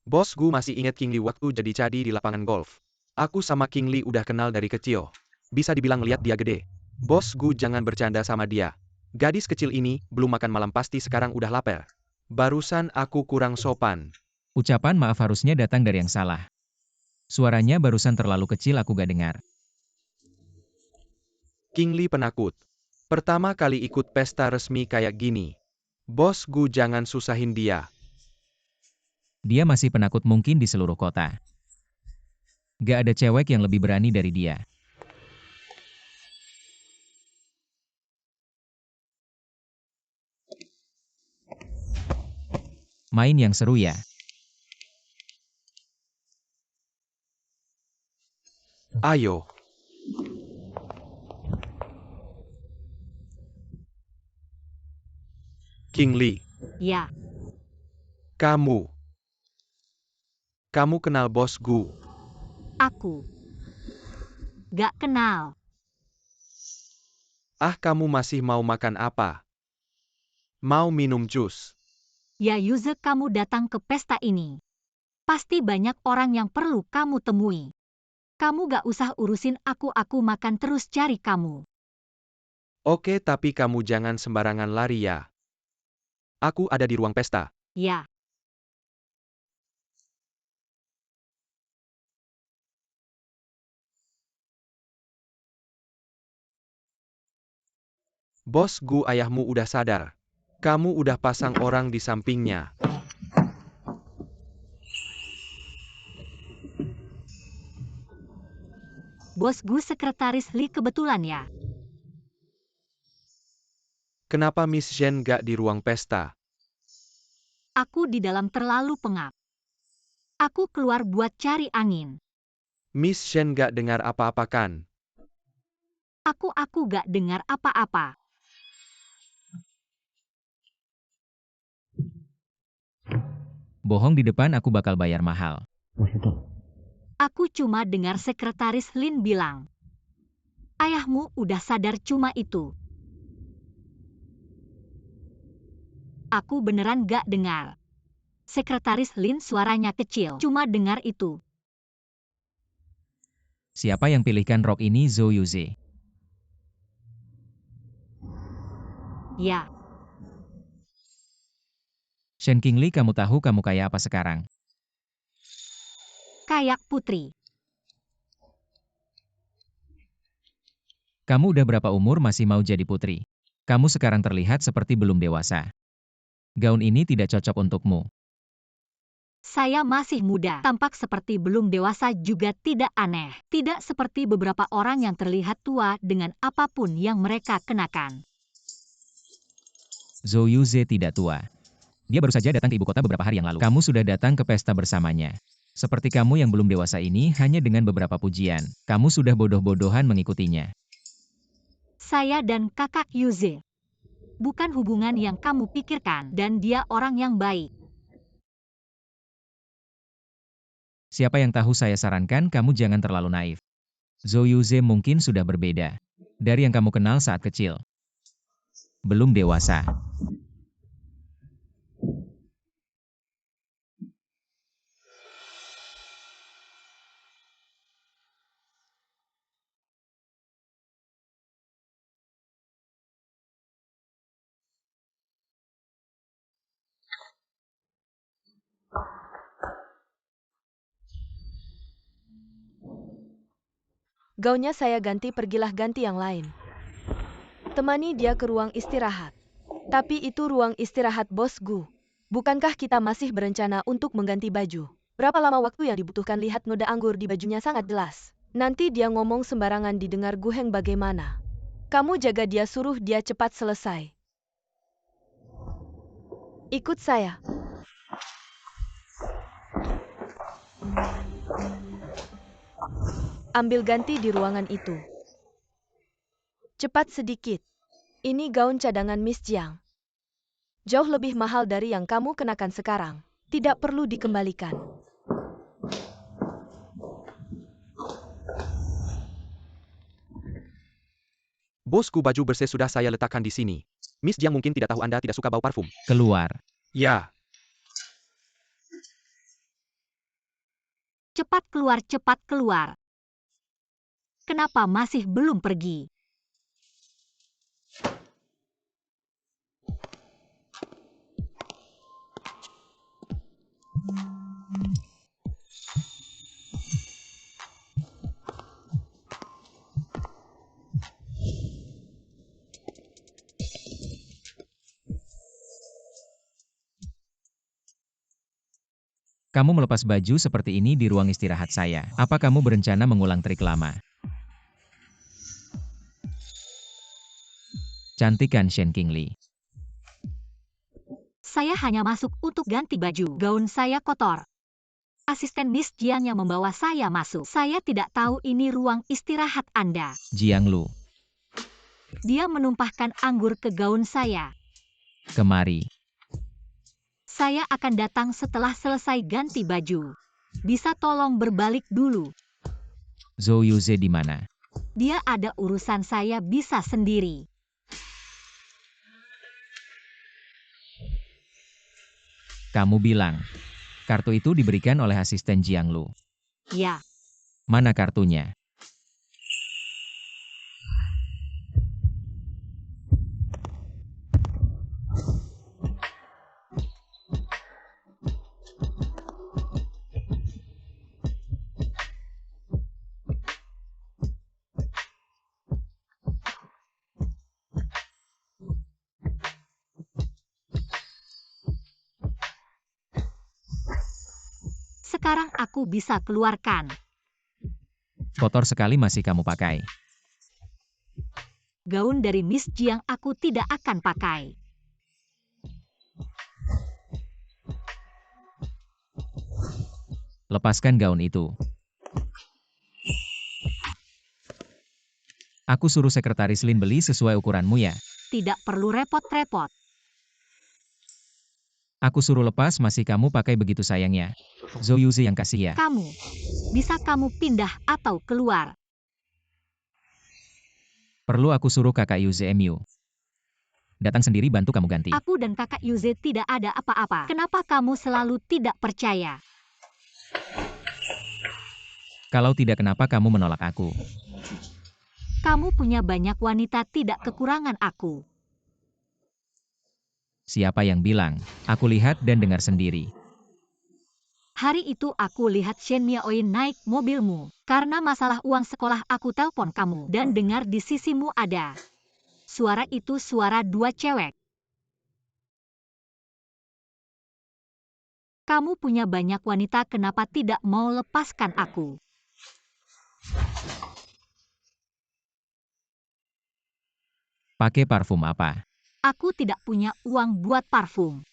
Bos Gu masih ingat King Li waktu jadi cadi di lapangan golf. Aku sama King Li udah kenal dari kecil. Bisa dibilang lihat dia gede. Bos Gu, jangan bercanda sama dia. Gadis kecil ini belum makan malam pasti sekarang udah lapar. Barusan aku kurang sopan. Ucapan maaf harusnya datang dari yang salah. Suaranya barusan terlalu kecil, aku gak dengar. King Li penakut. Pertama kali ikut pesta resmi kayak gini. Bos Gu, jangan susahin dia. Dia masih penakut mungkin di seluruh kota. Gak ada cewek yang lebih berani dari dia. Main yang seru ya. Ayo. King Li, Ya. kamu kenal Bos Gu? Aku gak kenal. Ah, kamu masih mau makan apa? Mau minum jus? Ya Yuze, kamu datang ke pesta ini. Pasti banyak orang yang perlu kamu temui. Kamu gak usah urusin aku makan terus cari kamu. Oke, tapi kamu jangan sembarangan lari ya. Aku ada di ruang pesta. Ya, Bos Gu, ayahmu udah sadar. Kamu udah pasang orang di sampingnya. bos Gu sekretaris Li kebetulan ya. Kenapa Miss Zhen gak di ruang pesta? Aku di dalam terlalu pengap. Aku keluar buat cari angin. Miss Zhen gak dengar apa-apa kan? Aku gak dengar apa-apa. Bohong di depan aku bakal bayar mahal. Aku cuma dengar sekretaris Lin bilang. Ayahmu udah sadar, cuma itu. Aku beneran gak dengar. Sekretaris Lin suaranya kecil, cuma dengar itu. Siapa yang pilihkan rok ini, Zhou Yuze? Ya, Shen Qingli, kamu tahu kamu kayak apa sekarang? kayak putri. Kamu udah berapa umur masih mau jadi putri? Kamu sekarang terlihat seperti belum dewasa. Gaun ini tidak cocok untukmu. Saya masih muda, tampak seperti belum dewasa juga tidak aneh. Tidak seperti beberapa orang yang terlihat tua dengan apapun yang mereka kenakan. Zhou Yuze tidak tua. Dia baru saja datang ke ibu kota beberapa hari yang lalu. Kamu sudah datang ke pesta bersamanya. Seperti kamu yang belum dewasa ini hanya dengan beberapa pujian. Kamu sudah bodoh-bodohan mengikutinya. Saya dan kakak Yuze. Bukan hubungan yang kamu pikirkan, dan dia orang yang baik. Siapa yang tahu, saya sarankan kamu jangan terlalu naif. Zhou Yuze mungkin sudah berbeda dari yang kamu kenal saat kecil. Belum dewasa. Gaunnya saya ganti, pergilah ganti yang lain. Temani dia ke ruang istirahat. Tapi itu ruang istirahat Bos Gu. Bukankah kita masih berencana untuk mengganti baju? Berapa lama waktu yang dibutuhkan? Lihat noda anggur di bajunya sangat jelas. Nanti dia ngomong sembarangan didengar Gu Heng bagaimana? Kamu jaga dia, suruh dia cepat selesai. Ikut saya. Ambil ganti di ruangan itu. Cepat sedikit. Ini gaun cadangan Miss Jiang. Jauh lebih mahal dari yang kamu kenakan sekarang. Tidak perlu dikembalikan. Bosku, baju bersih sudah saya letakkan di sini. Miss Jiang mungkin tidak tahu Anda tidak suka bau parfum. Keluar. Ya. Cepat keluar, cepat keluar. Kenapa masih belum pergi? Kamu melepas baju seperti ini di ruang istirahat saya. Apa kamu berencana mengulang trik lama? Cantik kan, Shen Qingli? Saya hanya masuk untuk ganti baju. Gaun saya kotor. Asisten Miss Jiang yang membawa saya masuk. Saya tidak tahu ini ruang istirahat Anda. Jiang Lu, Dia menumpahkan anggur ke gaun saya. kemari. Saya akan datang setelah selesai ganti baju. Bisa tolong berbalik dulu? Zhou Yuze di mana? Dia ada urusan, saya bisa sendiri. Kamu bilang, kartu itu diberikan oleh asisten Jianglu. Ya, Mana kartunya? sekarang aku bisa keluarkan. Kotor sekali masih kamu pakai. Gaun dari Miss Jiang aku tidak akan pakai. Lepaskan gaun itu. Aku suruh sekretaris Lin beli sesuai ukuranmu ya. Tidak perlu repot-repot. Aku suruh lepas masih kamu pakai begitu sayangnya. Zhou Yuze yang kasih ya. Kamu, bisa kamu pindah atau keluar. Perlu aku suruh kakak Yuze MU. Datang sendiri bantu kamu ganti. Aku dan kakak Yuze tidak ada apa-apa. Kenapa kamu selalu tidak percaya? Kalau tidak kenapa kamu menolak aku? Kamu punya banyak wanita, tidak kekurangan aku. Siapa yang bilang? Aku lihat dan dengar sendiri. Hari itu aku lihat Shen Miaoyin naik mobilmu. Karena masalah uang sekolah aku telepon kamu dan dengar di sisimu ada. Suara itu suara dua cewek. Kamu punya banyak wanita, kenapa tidak mau lepaskan aku? Pakai parfum apa? Aku tidak punya uang buat parfum.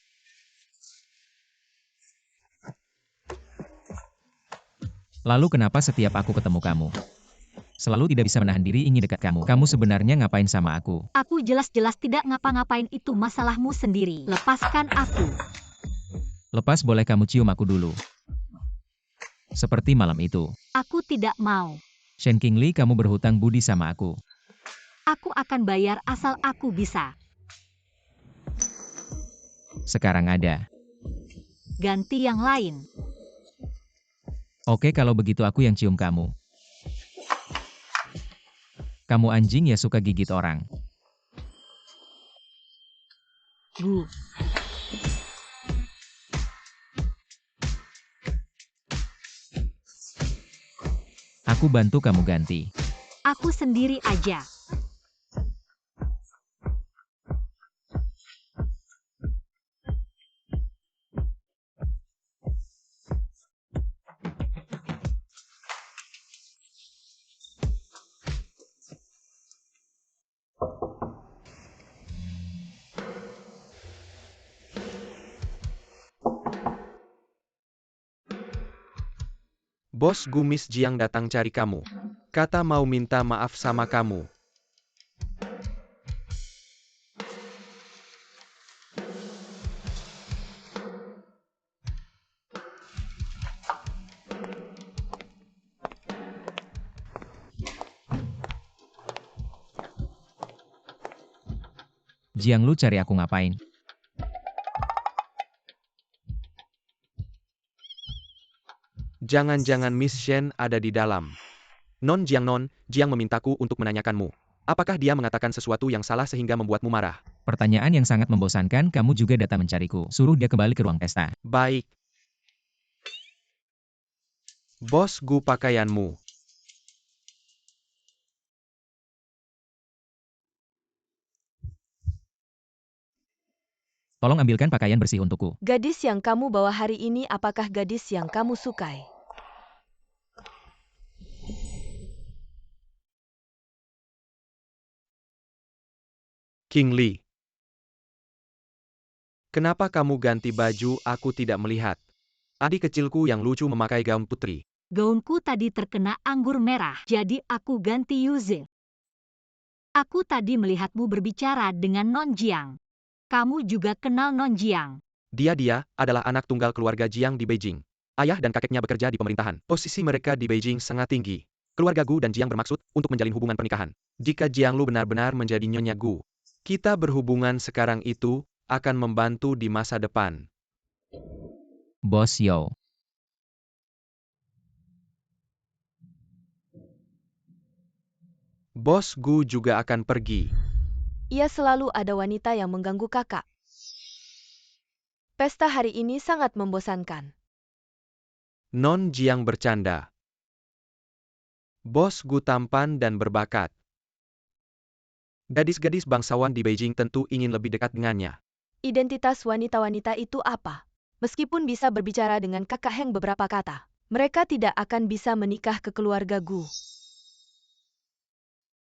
Lalu kenapa setiap aku ketemu kamu? Selalu tidak bisa menahan diri ingin dekat kamu. Kamu sebenarnya ngapain sama aku? Aku jelas-jelas tidak ngapa-ngapain, itu masalahmu sendiri. Lepaskan aku. Lepas boleh kamu cium aku dulu. Seperti malam itu. Aku tidak mau. Shen Qingli, kamu berhutang budi sama aku. Aku akan bayar asal aku bisa. Sekarang ada. Ganti yang lain. Oke kalau begitu aku yang cium kamu. Kamu anjing ya, suka gigit orang. Bu. Aku bantu kamu ganti. Aku sendiri aja. Bos Gu Miss Jiang datang cari kamu. Kata mau minta maaf sama kamu. Jianglu cari aku ngapain? Jangan-jangan Miss Shen ada di dalam. Non, Jiang memintaku untuk menanyakanmu. Apakah dia mengatakan sesuatu yang salah sehingga membuatmu marah? Pertanyaan yang sangat membosankan, kamu juga datang mencariku. Suruh dia kembali ke ruang pesta. Baik. Bos Gu, pakaianmu. Tolong ambilkan pakaian bersih untukku. Gadis yang kamu bawa hari ini apakah gadis yang kamu sukai? King Li. Kenapa kamu ganti baju? Aku tidak melihat. Adik kecilku yang lucu memakai gaun putri. Gaunku tadi terkena anggur merah, jadi aku ganti Yuze. Aku tadi melihatmu berbicara dengan Non Jiang. Kamu juga kenal Non Jiang. Dia adalah anak tunggal keluarga Jiang di Beijing. Ayah dan kakeknya bekerja di pemerintahan. Posisi mereka di Beijing sangat tinggi. Keluarga Gu dan Jiang bermaksud untuk menjalin hubungan pernikahan. Jika Jianglu benar-benar menjadi Nyonya Gu, kita berhubungan sekarang itu akan membantu di masa depan. Bos Yo. Bos Gu juga akan pergi. Ia selalu ada wanita yang mengganggu kakak. Pesta hari ini sangat membosankan. Non Jiang bercanda. Bos Gu tampan dan berbakat. Gadis-gadis bangsawan di Beijing tentu ingin lebih dekat dengannya. Identitas wanita-wanita itu apa? Meskipun bisa berbicara dengan kakak Heng beberapa kata, mereka tidak akan bisa menikah ke keluarga Gu.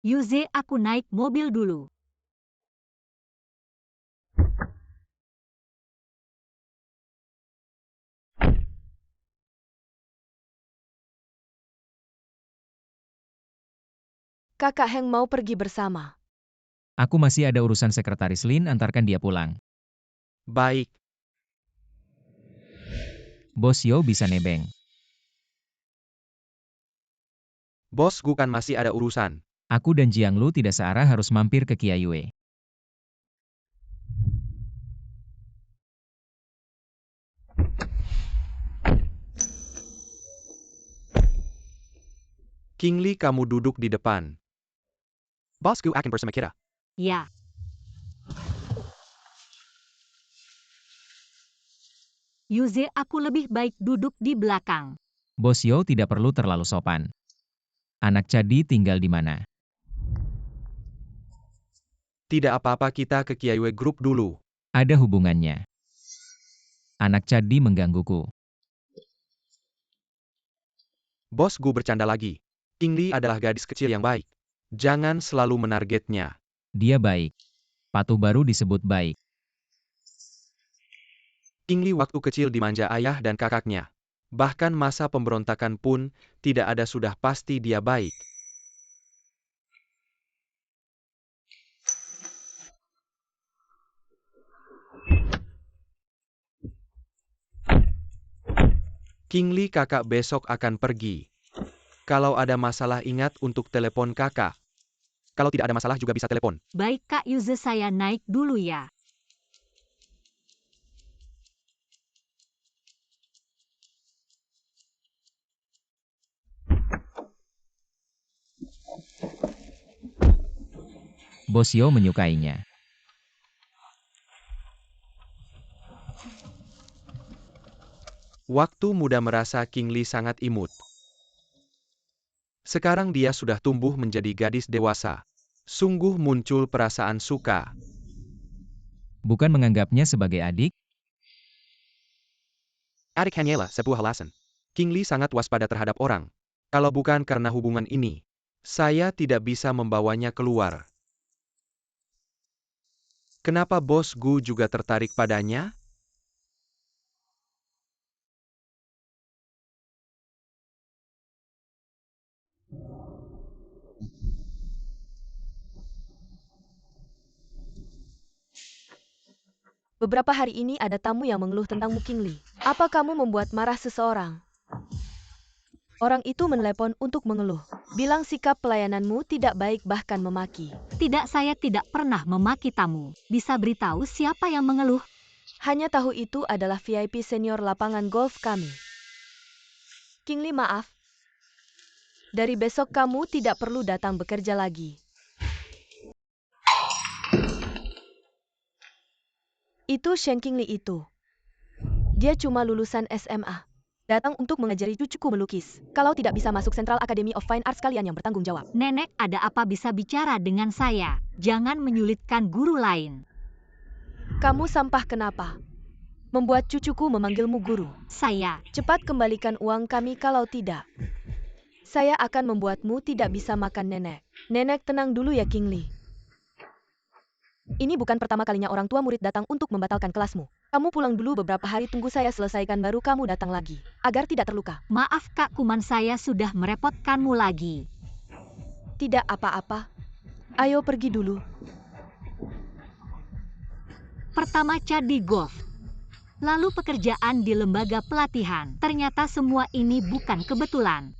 Yuze, aku naik mobil dulu. Kakak Heng mau pergi bersama. Aku masih ada urusan sekretaris Lin, antarkan dia pulang. Baik, Bos Yo bisa nebeng. Bos Gu kan masih ada urusan. Aku dan Jianglu tidak searah harus mampir ke Qiayue. King Li, kamu duduk di depan. Bos Gu akan bersama kita. Ya. Yuze, aku lebih baik duduk di belakang. Bos Yo tidak perlu terlalu sopan. Anak Cadi tinggal di mana? Tidak apa-apa, kita ke Qiayue Group dulu. Ada hubungannya. Anak Cadi menggangguku. Bos Gu bercanda lagi. King Li adalah gadis kecil yang baik. Jangan selalu menargetnya. Dia baik. Patuh baru disebut baik. King Li waktu kecil dimanja ayah dan kakaknya. Bahkan masa pemberontakan pun, tidak ada sudah pasti dia baik. King Li, kakak besok akan pergi. Kalau ada masalah ingat untuk telepon kakak. Kalau tidak ada masalah juga bisa telepon. Baik Kak Yuze, saya naik dulu ya. Bos Yo menyukainya. Waktu muda merasa King Li sangat imut. Sekarang dia sudah tumbuh menjadi gadis dewasa. Sungguh muncul perasaan suka. Bukan menganggapnya sebagai adik? Adik hanyalah sebuah alasan. King Li sangat waspada terhadap orang. Kalau bukan karena hubungan ini, saya tidak bisa membawanya keluar. Kenapa Bos Gu juga tertarik padanya? Beberapa hari ini ada tamu yang mengeluh tentangmu, King Li. Apa kamu membuat marah seseorang? Orang itu menelepon untuk mengeluh. Bilang sikap pelayananmu tidak baik, bahkan memaki. Tidak, saya tidak pernah memaki tamu. Bisa beritahu siapa yang mengeluh? Hanya tahu itu adalah VIP senior lapangan golf kami. King Li, maaf. Dari besok kamu tidak perlu datang bekerja lagi. Itu Shen King Li itu. Dia cuma lulusan SMA. Datang untuk mengajari cucuku melukis. Kalau tidak bisa masuk Central Academy of Fine Arts, kalian yang bertanggung jawab. Nenek, ada apa bisa bicara dengan saya? Jangan menyulitkan guru lain. Kamu sampah kenapa? Membuat cucuku memanggilmu guru. Saya. Cepat kembalikan uang kami, kalau tidak saya akan membuatmu tidak bisa makan, nenek. Nenek, tenang dulu ya, King Li. Ini bukan pertama kalinya orang tua murid datang untuk membatalkan kelasmu. Kamu pulang dulu beberapa hari, tunggu saya selesaikan baru kamu datang lagi. Agar tidak terluka. Maaf Kak Kuman, saya sudah merepotkanmu lagi. Tidak apa-apa. Ayo pergi dulu. Pertama Cadi golf. Lalu pekerjaan di lembaga pelatihan. Ternyata semua ini bukan kebetulan.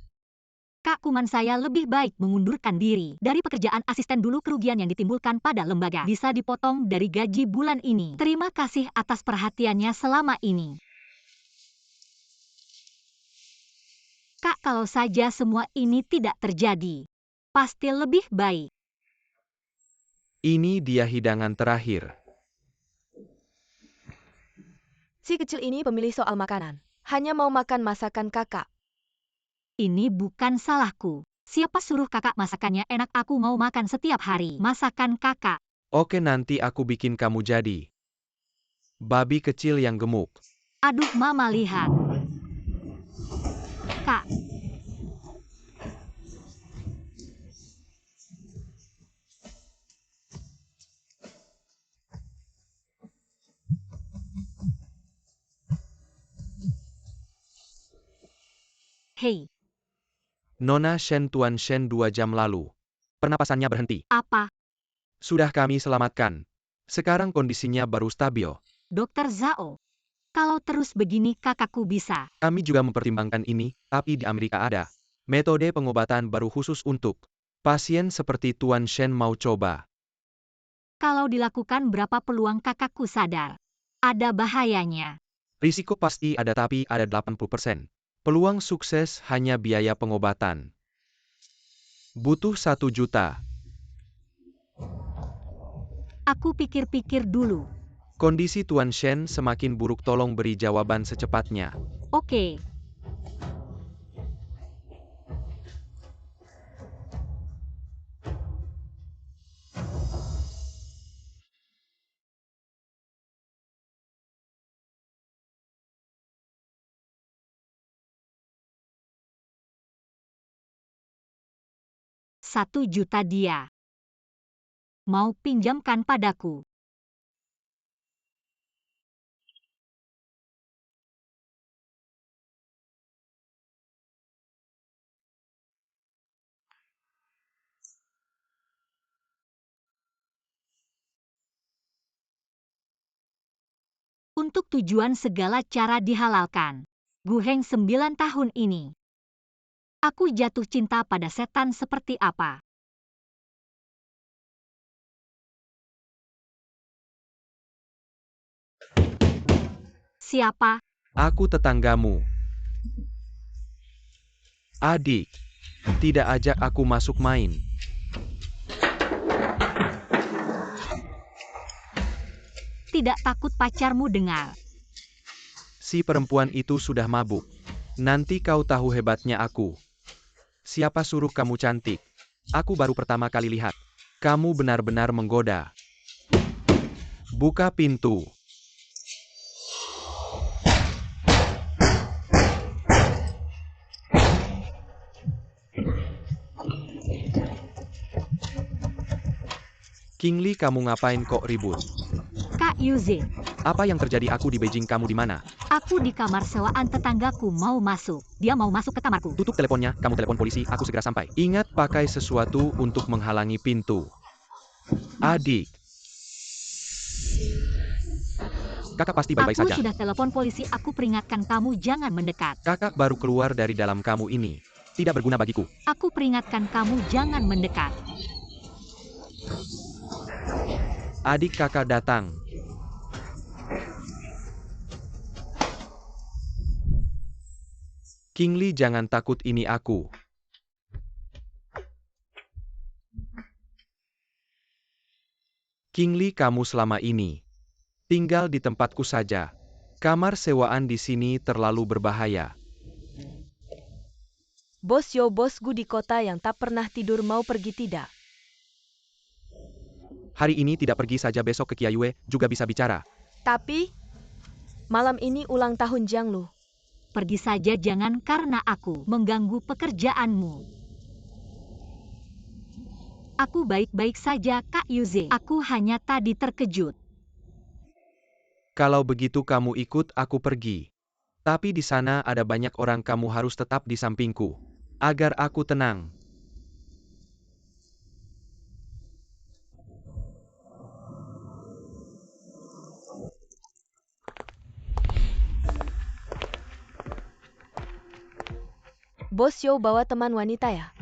Kak Kuman, saya lebih baik mengundurkan diri dari pekerjaan asisten dulu. Kerugian yang ditimbulkan pada lembaga bisa dipotong dari gaji bulan ini. Terima kasih atas perhatiannya selama ini. Kak, kalau saja semua ini tidak terjadi, pasti lebih baik. Ini dia hidangan terakhir. Si kecil ini pemilih soal makanan. Hanya mau makan masakan kakak. Ini bukan salahku. Siapa suruh kakak masakannya enak? Aku mau makan setiap hari masakan kakak. Oke, nanti aku bikin kamu jadi babi kecil yang gemuk. Aduh, mama lihat. Kak, hei, Nona Shen, Tuan Shen 2 jam lalu. Pernapasannya berhenti. apa? Sudah kami selamatkan. Sekarang kondisinya baru stabil. Dokter Zhao, kalau terus begini kakakku bisa. Kami juga mempertimbangkan ini, tapi di Amerika ada metode pengobatan baru khusus untuk pasien seperti Tuan Shen. Mau coba? Kalau dilakukan, berapa peluang kakakku sadar? Ada bahayanya. Risiko pasti ada, tapi ada 80%. Peluang sukses hanya biaya pengobatan. Butuh 1 juta. Aku pikir-pikir dulu. Kondisi Tuan Shen semakin buruk, tolong beri jawaban secepatnya. Oke. Rp1 juta dia mau pinjamkan padaku. Untuk tujuan segala cara dihalalkan. Guheng 9 tahun ini. Aku jatuh cinta pada setan seperti apa? Siapa? Aku tetanggamu. Adik, tidak ajak aku masuk main. Tidak takut pacarmu dengar? Si perempuan itu sudah mabuk. Nanti kau tahu hebatnya aku. Siapa suruh kamu cantik? Aku baru pertama kali lihat. Kamu benar-benar menggoda. Buka pintu. King Li, kamu ngapain kok ribut? Kak Yuze, Apa yang terjadi? Aku di Beijing, kamu di mana? aku di kamar sewaan tetanggaku mau masuk. Dia mau masuk ke kamarku. Tutup teleponnya, kamu telepon polisi, aku segera sampai. Ingat, pakai sesuatu untuk menghalangi pintu. Adik. Kakak pasti baik-baik Aku saja. sudah telepon polisi, aku peringatkan kamu jangan mendekat. Kakak baru keluar dari dalam, kamu ini tidak berguna bagiku. Aku peringatkan kamu jangan mendekat. Adik kakak datang. King Li, jangan takut, ini aku. King Li, kamu selama ini tinggal di tempatku saja. Kamar sewaan di sini terlalu berbahaya. Bos Yo, bosku di kota yang tak pernah tidur, mau pergi tidak? Hari ini tidak pergi saja, besok ke Kiayue juga bisa bicara. Tapi, malam ini ulang tahun Jiang Lu. Pergi saja, jangan karena aku mengganggu pekerjaanmu. Aku baik-baik saja, Kak Yuze. Aku hanya tadi terkejut. Kalau begitu kamu ikut aku pergi. Tapi di sana ada banyak orang, kamu harus tetap di sampingku. Agar aku tenang. Bos Yo bawa teman wanita ya?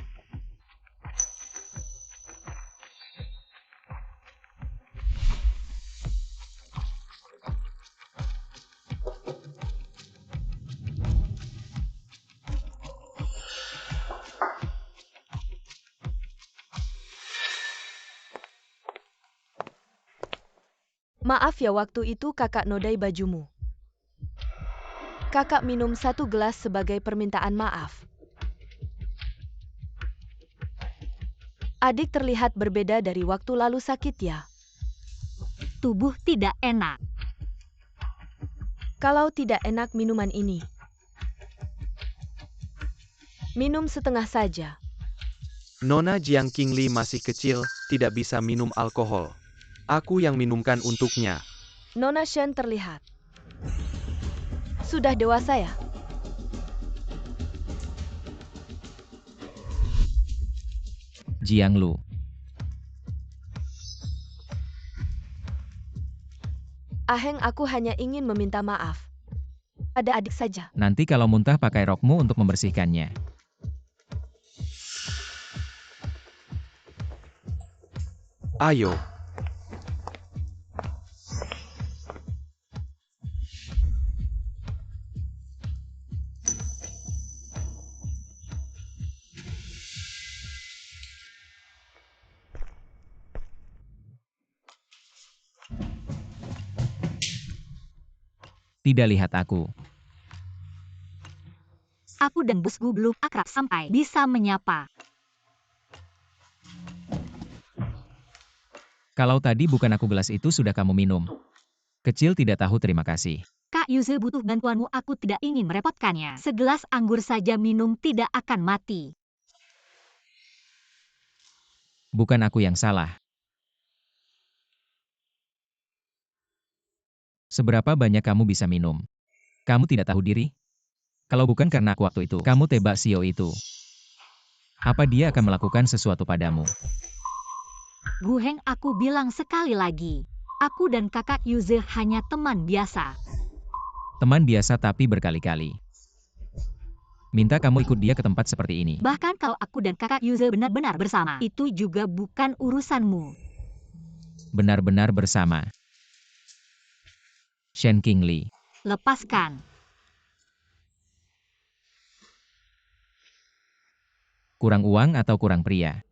Maaf ya waktu itu kakak nodai bajumu. Kakak minum 1 gelas sebagai permintaan maaf. Adik terlihat berbeda dari waktu lalu sakit ya? Tubuh tidak enak. Kalau tidak enak minuman ini. Minum setengah saja. Nona Jiang Qingli masih kecil, tidak bisa minum alkohol. Aku yang minumkan untuknya. Nona Shen terlihat sudah dewasa ya? Jiang Lu. Aheng, aku hanya ingin meminta maaf. Ada adik saja. Nanti kalau muntah pakai rokmu untuk membersihkannya. Ayo. Tidak lihat aku. Aku dan bosku belum akrab sampai bisa menyapa. Kalau tadi bukan aku gelas itu sudah kamu minum. Kecil tidak tahu terima kasih. Kak Yuze butuh bantuanmu, aku tidak ingin merepotkannya. Segelas anggur saja minum tidak akan mati. Bukan aku yang salah. Seberapa banyak kamu bisa minum? Kamu tidak tahu diri? Kalau bukan karena aku waktu itu, kamu tebak Xiao itu. Apa dia akan melakukan sesuatu padamu? Gu Heng, aku bilang sekali lagi. Aku dan kakak Yuze hanya teman biasa. Teman biasa tapi berkali-kali. Minta kamu ikut dia ke tempat seperti ini. Bahkan kalau aku dan kakak Yuze benar-benar bersama, itu juga bukan urusanmu. Benar-benar bersama. Shen Qingli. Lepaskan. Kurang uang atau kurang pria?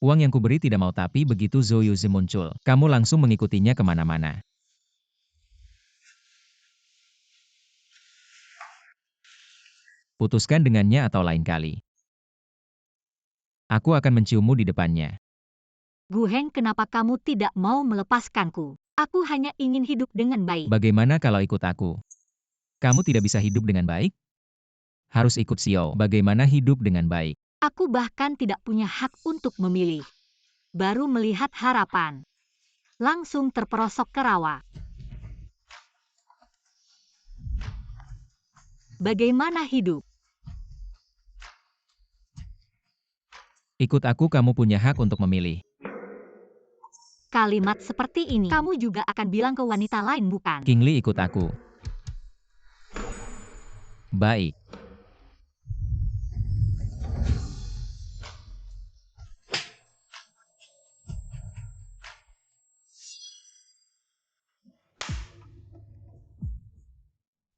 Uang yang kuberi tidak mau, tapi begitu Zhou Yuzi muncul, kamu langsung mengikutinya kemana-mana. Putuskan dengannya atau lain kali. Aku akan menciummu di depannya. Gu Heng, kenapa kamu tidak mau melepaskanku? Aku hanya ingin hidup dengan baik. Bagaimana kalau ikut aku? Kamu tidak bisa hidup dengan baik? Harus ikut Xiao. Bagaimana hidup dengan baik? Aku bahkan tidak punya hak untuk memilih. Baru melihat harapan. Langsung terperosok ke rawa. Bagaimana hidup? Ikut aku, kamu punya hak untuk memilih. Kalimat seperti ini kamu juga akan bilang ke wanita lain, bukan? Qingli, ikut aku. Baik.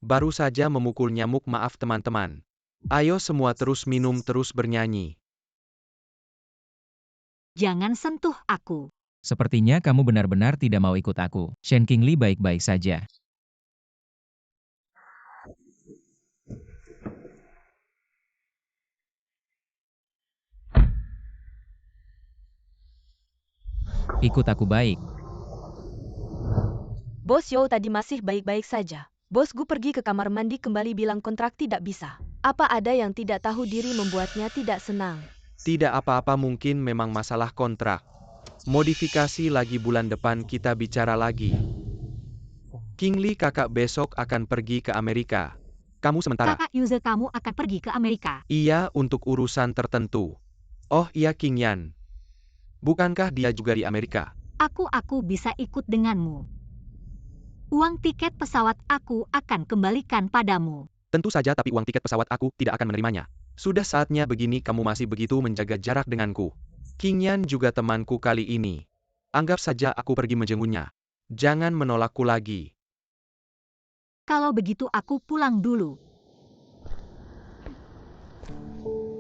Baru saja memukul nyamuk, maaf teman-teman. Ayo semua terus minum, terus bernyanyi. Jangan sentuh aku. Sepertinya kamu benar-benar tidak mau ikut aku. Shen Qingli baik-baik saja. Ikut aku, baik. Bos Yo tadi masih baik-baik saja. Bos Gu pergi ke kamar mandi kembali bilang kontrak tidak bisa. Apa ada yang tidak tahu diri membuatnya tidak senang? Tidak apa-apa, mungkin memang masalah kontrak. Modifikasi lagi, bulan depan kita bicara lagi. Qingli, kakak besok akan pergi ke Amerika. Kamu sementara. Kakak Yuze, kamu akan pergi ke Amerika. Iya, untuk urusan tertentu. Oh iya, King Yan. Bukankah dia juga di Amerika? Aku bisa ikut denganmu. Uang tiket pesawat aku akan kembalikan padamu. Tentu saja, tapi uang tiket pesawat aku tidak akan menerimanya. Sudah saatnya begini kamu masih begitu menjaga jarak denganku. King Yan juga temanku kali ini. Anggap saja aku pergi menjenguknya. Jangan menolakku lagi. Kalau begitu aku pulang dulu.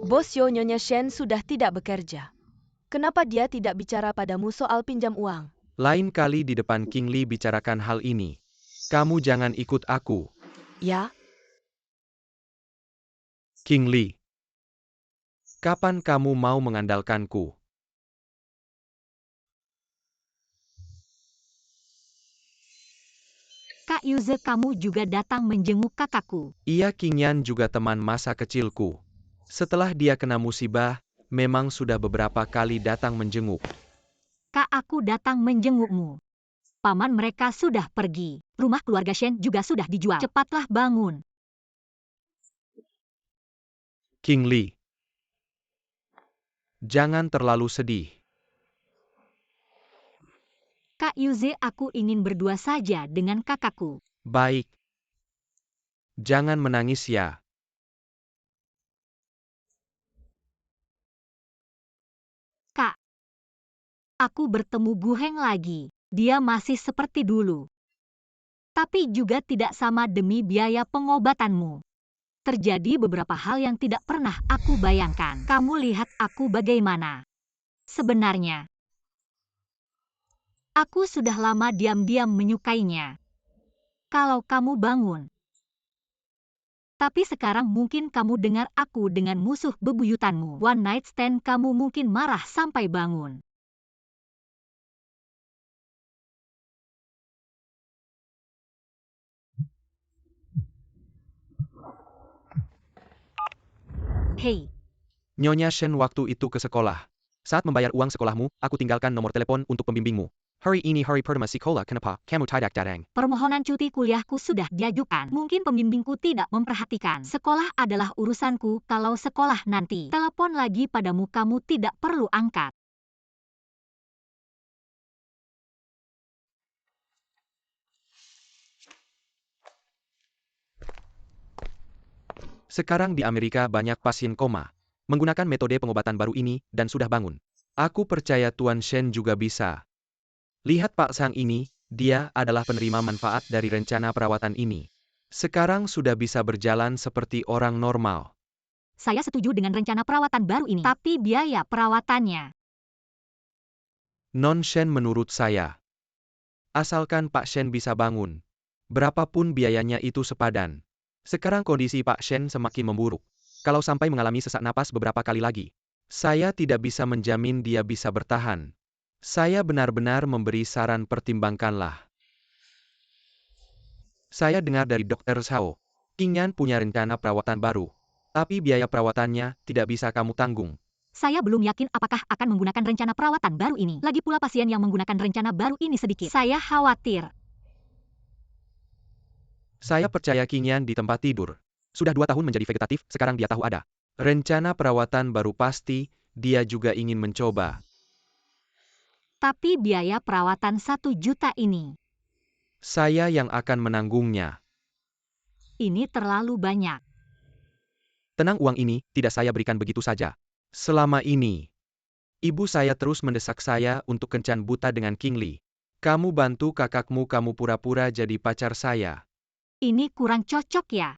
Bos Yo Nyonya Shen sudah tidak bekerja. Kenapa dia tidak bicara padamu soal pinjam uang? Lain kali di depan King Li bicarakan hal ini. Kamu jangan ikut aku. Ya, King Li. Kapan kamu mau mengandalkanku? Kak Yuze, kamu juga datang menjenguk kakakku. Iya, King Yan juga teman masa kecilku. Setelah dia kena musibah, memang sudah beberapa kali datang menjenguk. Kak, aku datang menjengukmu. Paman mereka sudah pergi. Rumah keluarga Shen juga sudah dijual. Cepatlah bangun. King Li. Jangan terlalu sedih. Kak Yuze, aku ingin berdua saja dengan kakakku. Baik. Jangan menangis ya. Kak, aku bertemu Gu Heng lagi. Dia masih seperti dulu. Tapi juga tidak sama demi biaya pengobatanmu. Terjadi beberapa hal yang tidak pernah aku bayangkan. Kamu lihat aku bagaimana. Sebenarnya, aku sudah lama diam-diam menyukainya. Kalau kamu bangun. Tapi sekarang mungkin kamu dengar aku dengan musuh bebuyutanmu. One night stand kamu mungkin marah sampai bangun. Hei, Nyonya Shen waktu itu ke sekolah. Saat membayar uang sekolahmu, aku tinggalkan nomor telepon untuk pembimbingmu. Hari ini hari pertama sekolah, kenapa kamu tidak datang? permohonan cuti kuliahku sudah diajukan. Mungkin pembimbingku tidak memperhatikan. Sekolah adalah urusanku. Kalau sekolah nanti telepon lagi padamu, kamu tidak perlu angkat. Sekarang di Amerika banyak pasien koma. Menggunakan metode pengobatan baru ini, dan sudah bangun. Aku percaya Tuan Shen juga bisa. Lihat Pak Sang ini, dia adalah penerima manfaat dari rencana perawatan ini. Sekarang sudah bisa berjalan seperti orang normal. Saya setuju dengan rencana perawatan baru ini. Tapi biaya perawatannya. Non Shen menurut saya. Asalkan Pak Shen bisa bangun. Berapapun biayanya itu sepadan. Sekarang kondisi Pak Shen semakin memburuk. Kalau sampai mengalami sesak napas beberapa kali lagi, saya tidak bisa menjamin dia bisa bertahan. Saya benar-benar memberi saran, pertimbangkanlah. Saya dengar dari Dr. Shao, King Yan punya rencana perawatan baru. Tapi biaya perawatannya tidak bisa kamu tanggung. Saya belum yakin apakah akan menggunakan rencana perawatan baru ini. Lagi pula pasien yang menggunakan rencana baru ini sedikit. Saya khawatir. Saya percaya King Yan di tempat tidur. Sudah 2 tahun menjadi vegetatif, sekarang dia tahu ada rencana perawatan baru, pasti dia juga ingin mencoba. Tapi biaya perawatan 1 juta ini. Saya yang akan menanggungnya. Ini terlalu banyak. Tenang, uang ini tidak saya berikan begitu saja. Selama ini, ibu saya terus mendesak saya untuk kencan buta dengan King Li. Kamu bantu kakakmu, kamu pura-pura jadi pacar saya. Ini kurang cocok ya.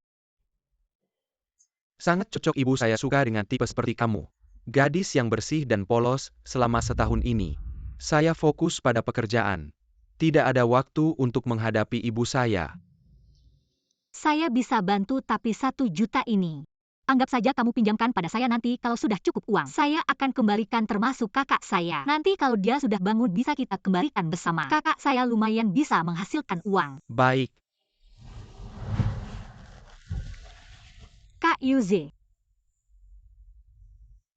Sangat cocok, ibu saya suka dengan tipe seperti kamu. Gadis yang bersih dan polos. Selama setahun ini, saya fokus pada pekerjaan. Tidak ada waktu untuk menghadapi ibu saya. Saya bisa bantu, tapi 1 juta ini. Anggap saja kamu pinjamkan pada saya, nanti kalau sudah cukup uang, saya akan kembalikan termasuk kakak saya. Nanti kalau dia sudah bangun bisa kita kembalikan bersama. Kakak saya lumayan bisa menghasilkan uang. Baik. Kak Yuze,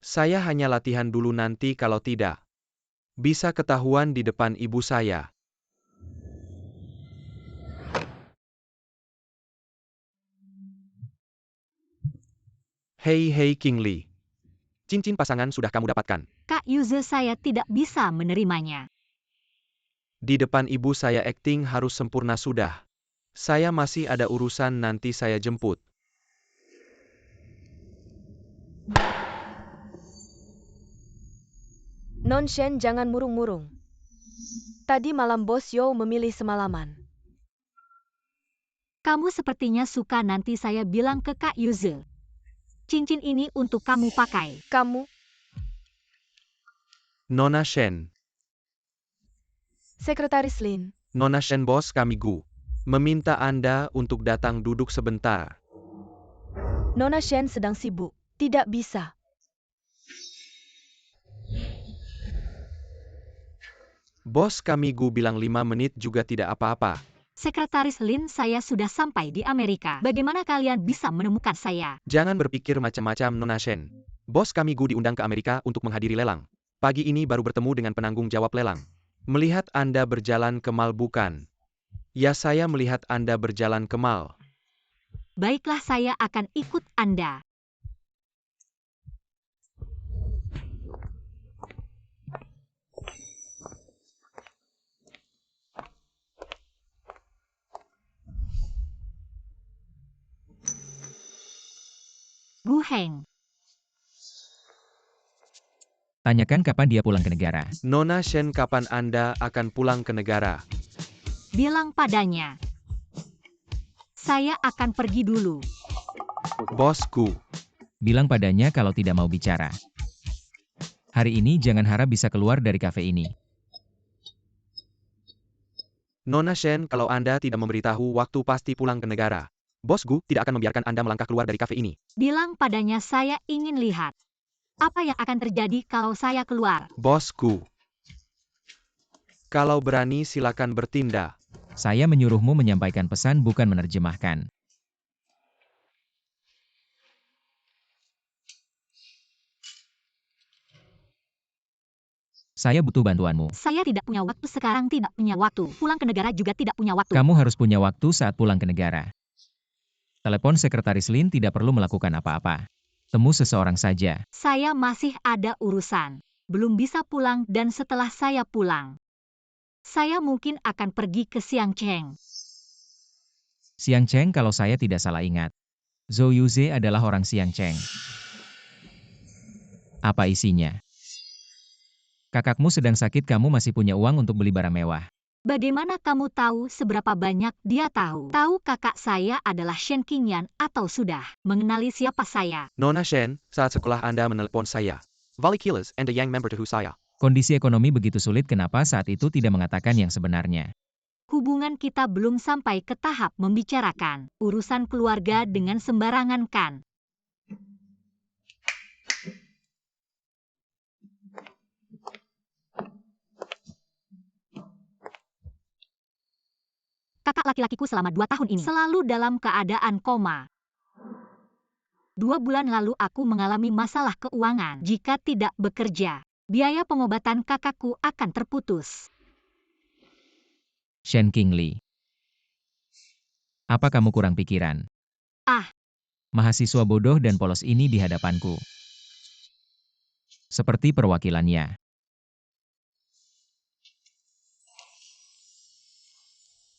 Saya hanya latihan dulu, nanti kalau tidak bisa ketahuan di depan ibu saya. Hei King Li. Cincin pasangan sudah kamu dapatkan. Kak Yuze, saya tidak bisa menerimanya. Di depan ibu saya akting harus sempurna sudah. Saya masih ada urusan, nanti saya jemput. Non Shen, jangan murung-murung. Tadi malam Bos Yo memilih semalaman. Kamu sepertinya suka nanti saya bilang ke Kak Yuze. Cincin ini untuk kamu pakai. Kamu, Nona Shen. Sekretaris Lin. Nona Shen, bos kami Gu meminta Anda untuk datang duduk sebentar. Nona Shen sedang sibuk. Tidak bisa. Bos kami Gu bilang 5 menit juga tidak apa-apa. Sekretaris Lin, saya sudah sampai di Amerika. Bagaimana kalian bisa menemukan saya? Jangan berpikir macam-macam, Nona Shen. Bos kami Gu diundang ke Amerika untuk menghadiri lelang. Pagi ini baru bertemu dengan penanggung jawab lelang. Melihat Anda berjalan ke mal bukan? Ya, saya melihat Anda berjalan ke mal. Baiklah, saya akan ikut Anda. Gu Heng, Tanyakan kapan dia pulang ke negara. Nona Shen, kapan Anda akan pulang ke negara? bilang padanya. Saya akan pergi dulu. Bosku. Bilang padanya kalau tidak mau bicara. Hari ini jangan harap bisa keluar dari kafe ini. Nona Shen, kalau Anda tidak memberitahu waktu pasti pulang ke negara. Bos Gu tidak akan membiarkan Anda melangkah keluar dari kafe ini. Bilang padanya saya ingin lihat. Apa yang akan terjadi kalau saya keluar? Bosku. Kalau berani silakan bertindak. Saya menyuruhmu menyampaikan pesan bukan menerjemahkan. Saya butuh bantuanmu. Saya tidak punya waktu sekarang, tidak punya waktu. Pulang ke negara juga tidak punya waktu. Kamu harus punya waktu saat pulang ke negara. Telepon Sekretaris Lin tidak perlu melakukan apa-apa. Temu seseorang saja. Saya masih ada urusan. Belum bisa pulang dan setelah saya pulang, saya mungkin akan pergi ke Xiangcheng. Xiangcheng kalau saya tidak salah ingat. Zhou Yuze adalah orang Xiangcheng. Apa isinya? Kakakmu sedang sakit, kamu masih punya uang untuk beli barang mewah. Bagaimana kamu tahu seberapa banyak dia tahu? Tahu kakak saya adalah Shen Qingyan atau sudah mengenali siapa saya? Nona Shen, saat sekolah Anda menelepon saya. Vali Kilas and the Yang member to saya. Kondisi ekonomi begitu sulit, kenapa saat itu tidak mengatakan yang sebenarnya? Hubungan kita belum sampai ke tahap membicarakan urusan keluarga dengan sembarangan kan? Kakak laki-lakiku selama 2 tahun ini selalu dalam keadaan koma. 2 bulan lalu aku mengalami masalah keuangan. Jika tidak bekerja, biaya pengobatan kakakku akan terputus. Shen Qingli. Apa kamu kurang pikiran? Ah. Mahasiswa bodoh dan polos ini di hadapanku. Seperti perwakilannya.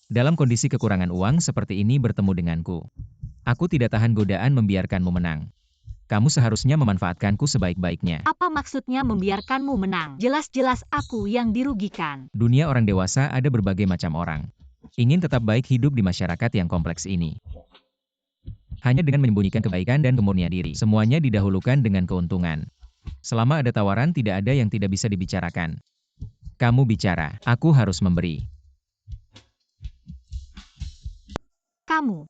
Dalam kondisi kekurangan uang seperti ini bertemu denganku. Aku tidak tahan godaan membiarkanmu menang. Kamu seharusnya memanfaatkanku sebaik-baiknya. Apa maksudnya membiarkanmu menang? Jelas-jelas aku yang dirugikan. Dunia orang dewasa ada berbagai macam orang. Ingin tetap baik hidup di masyarakat yang kompleks ini. Hanya dengan menyembunyikan kebaikan dan kemurnian diri. Semuanya didahulukan dengan keuntungan. Selama ada tawaran, tidak ada yang tidak bisa dibicarakan. Kamu bicara, aku harus memberi. Kamu.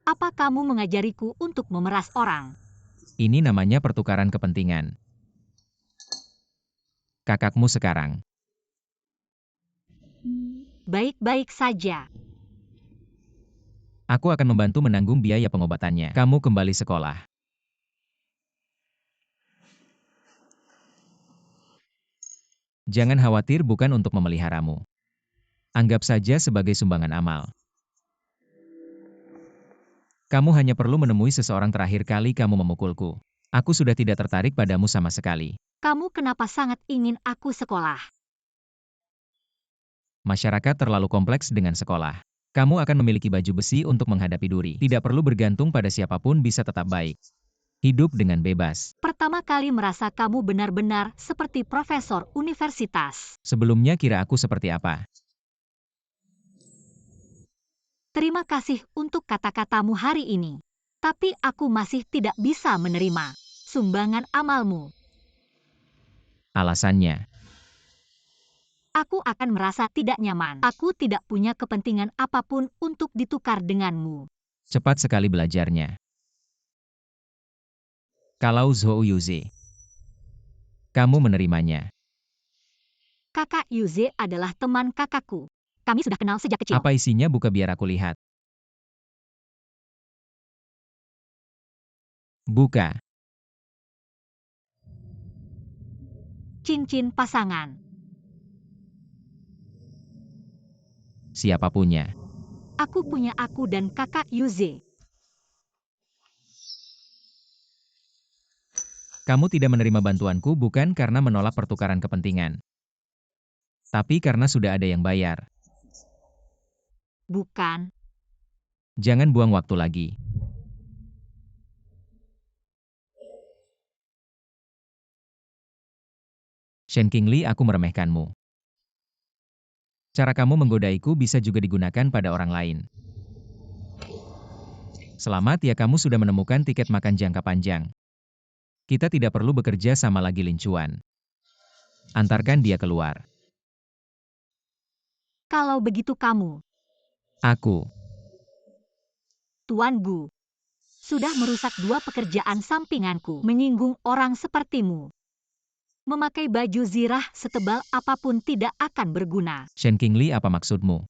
Apa kamu mengajariku untuk memeras orang? Ini namanya pertukaran kepentingan. Kakakmu sekarang. Baik-baik saja. Aku akan membantu menanggung biaya pengobatannya. Kamu kembali sekolah. Jangan khawatir, bukan untuk memeliharamu. Anggap saja sebagai sumbangan amal. Kamu hanya perlu menemui seseorang. Terakhir kali kamu memukulku, aku sudah tidak tertarik padamu sama sekali. Kamu kenapa sangat ingin aku sekolah? Masyarakat terlalu kompleks dengan sekolah. Kamu akan memiliki baju besi untuk menghadapi duri. Tidak perlu bergantung pada siapapun, bisa tetap baik. Hidup dengan bebas. Pertama kali merasa kamu benar-benar seperti profesor universitas. Sebelumnya kira aku seperti apa? Terima kasih untuk kata-katamu hari ini. Tapi aku masih tidak bisa menerima sumbangan amalmu. Alasannya, Aku akan merasa tidak nyaman. Aku tidak punya kepentingan apapun untuk ditukar denganmu. cepat sekali belajarnya. Kalau Zhou Yuze, kamu menerimanya. Kakak Yuze adalah teman kakakku. Kami sudah kenal sejak kecil. Apa isinya buka biar aku lihat. Buka. Cincin pasangan. Siapa punya? Aku punya aku dan kakak Yuze. Kamu tidak menerima bantuanku bukan karena menolak pertukaran kepentingan. Tapi karena sudah ada yang bayar. Bukan. Jangan buang waktu lagi. Shen Qingli, aku meremehkanmu. Cara kamu menggodaiku bisa juga digunakan pada orang lain. Selamat ya, kamu sudah menemukan tiket makan jangka panjang. Kita tidak perlu bekerja sama lagi, Lin Chuan. Antarkan dia keluar. Kalau begitu kamu, Aku. Tuan Gu, sudah merusak 2 pekerjaan sampinganku. Menyinggung orang sepertimu. Memakai baju zirah setebal apapun tidak akan berguna. Shen Qingli, apa maksudmu?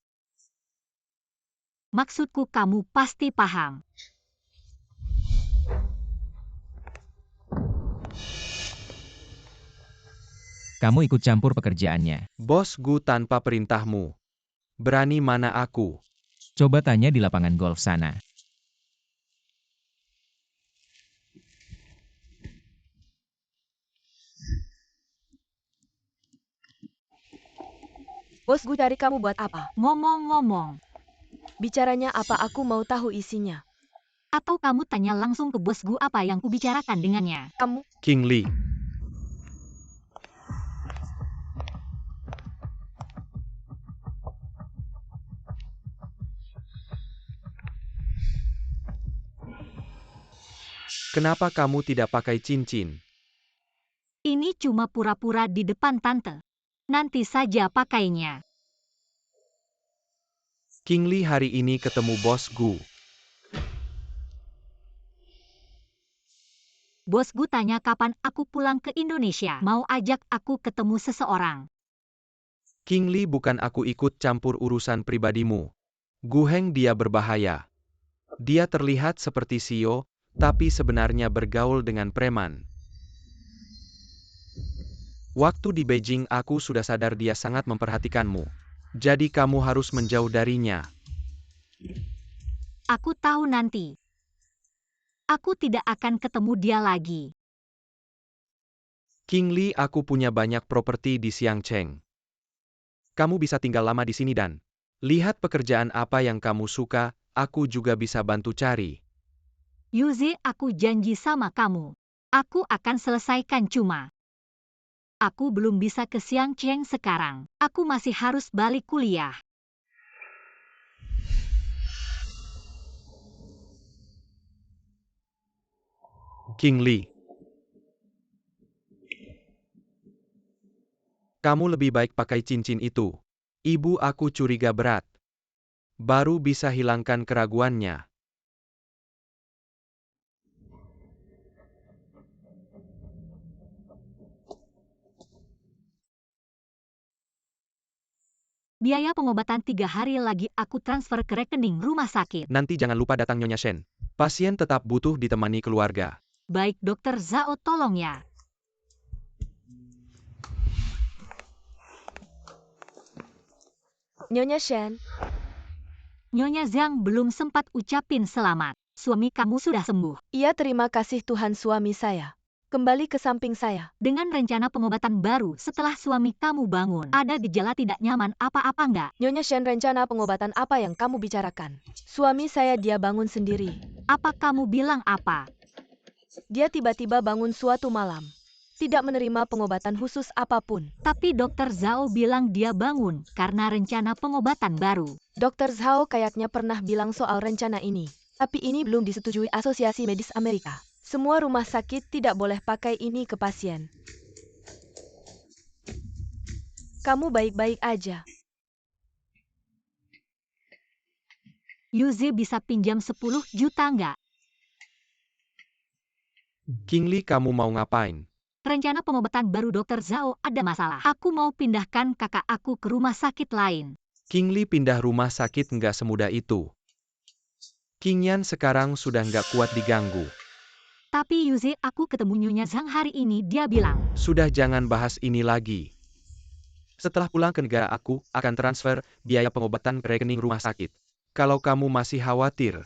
Maksudku kamu pasti paham. Kamu ikut campur pekerjaannya. Bos Gu tanpa perintahmu. Berani mana aku? Coba tanya di lapangan golf sana. Bos Gu cari kamu buat apa? Ngomong-ngomong, Bicaranya apa, aku mau tahu isinya. atau kamu tanya langsung ke bos Gu apa yang kubicarakan dengannya. Kamu, King Li. Kenapa kamu tidak pakai cincin? Ini cuma pura-pura di depan tante. Nanti saja pakainya. King Li hari ini ketemu Bos Gu. Bos Gu tanya kapan aku pulang ke Indonesia. Mau ajak aku ketemu seseorang. King Li, bukan aku ikut campur urusan pribadimu. Gu Heng, dia berbahaya. Dia terlihat seperti Sio, tapi sebenarnya bergaul dengan preman. Waktu di Beijing aku sudah sadar dia sangat memperhatikanmu. Jadi kamu harus menjauh darinya. Aku tahu nanti. Aku tidak akan ketemu dia lagi. King Li, aku punya banyak properti di Xiangcheng. Kamu bisa tinggal lama di sini dan lihat pekerjaan apa yang kamu suka, aku juga bisa bantu cari. Yuze, aku janji sama kamu. Aku akan selesaikan cuma. Aku belum bisa ke Xiangcheng sekarang. Aku masih harus balik kuliah. King Li. Kamu lebih baik pakai cincin itu. Ibu aku curiga berat. Baru bisa hilangkan keraguannya. Biaya pengobatan 3 hari lagi aku transfer ke rekening rumah sakit. Nanti jangan lupa datang Nyonya Shen. Pasien tetap butuh ditemani keluarga. Baik dokter Zhao, tolong ya. Nyonya Shen, Nyonya Zhang belum sempat ucapin selamat. Suami kamu sudah sembuh. iya terima kasih Tuhan, suami saya. Kembali ke samping saya. Dengan rencana pengobatan baru setelah suami kamu bangun. Ada gejala tidak nyaman apa-apa enggak? Nyonya Shen, rencana pengobatan apa yang kamu bicarakan? Suami saya dia bangun sendiri. Apa kamu bilang apa? Dia tiba-tiba bangun suatu malam. Tidak menerima pengobatan khusus apapun. Tapi Dokter Zhao bilang dia bangun karena rencana pengobatan baru. Dr. Zhao kayaknya pernah bilang soal rencana ini. Tapi ini belum disetujui Asosiasi Medis Amerika. Semua rumah sakit tidak boleh pakai ini ke pasien. Kamu baik-baik aja. Yuzi bisa pinjam 10 juta nggak? King Li, kamu mau ngapain? Rencana pengobatan baru Dokter Zhao ada masalah. Aku mau pindahkan kakak aku ke rumah sakit lain. King Li pindah rumah sakit nggak semudah itu. King Yan sekarang sudah nggak kuat diganggu. Tapi Yuzi, aku ketemu Nyonya Zhang hari ini, dia bilang. Sudah, jangan bahas ini lagi. Setelah pulang ke negara aku akan transfer biaya pengobatan ke rekening rumah sakit. Kalau kamu masih khawatir,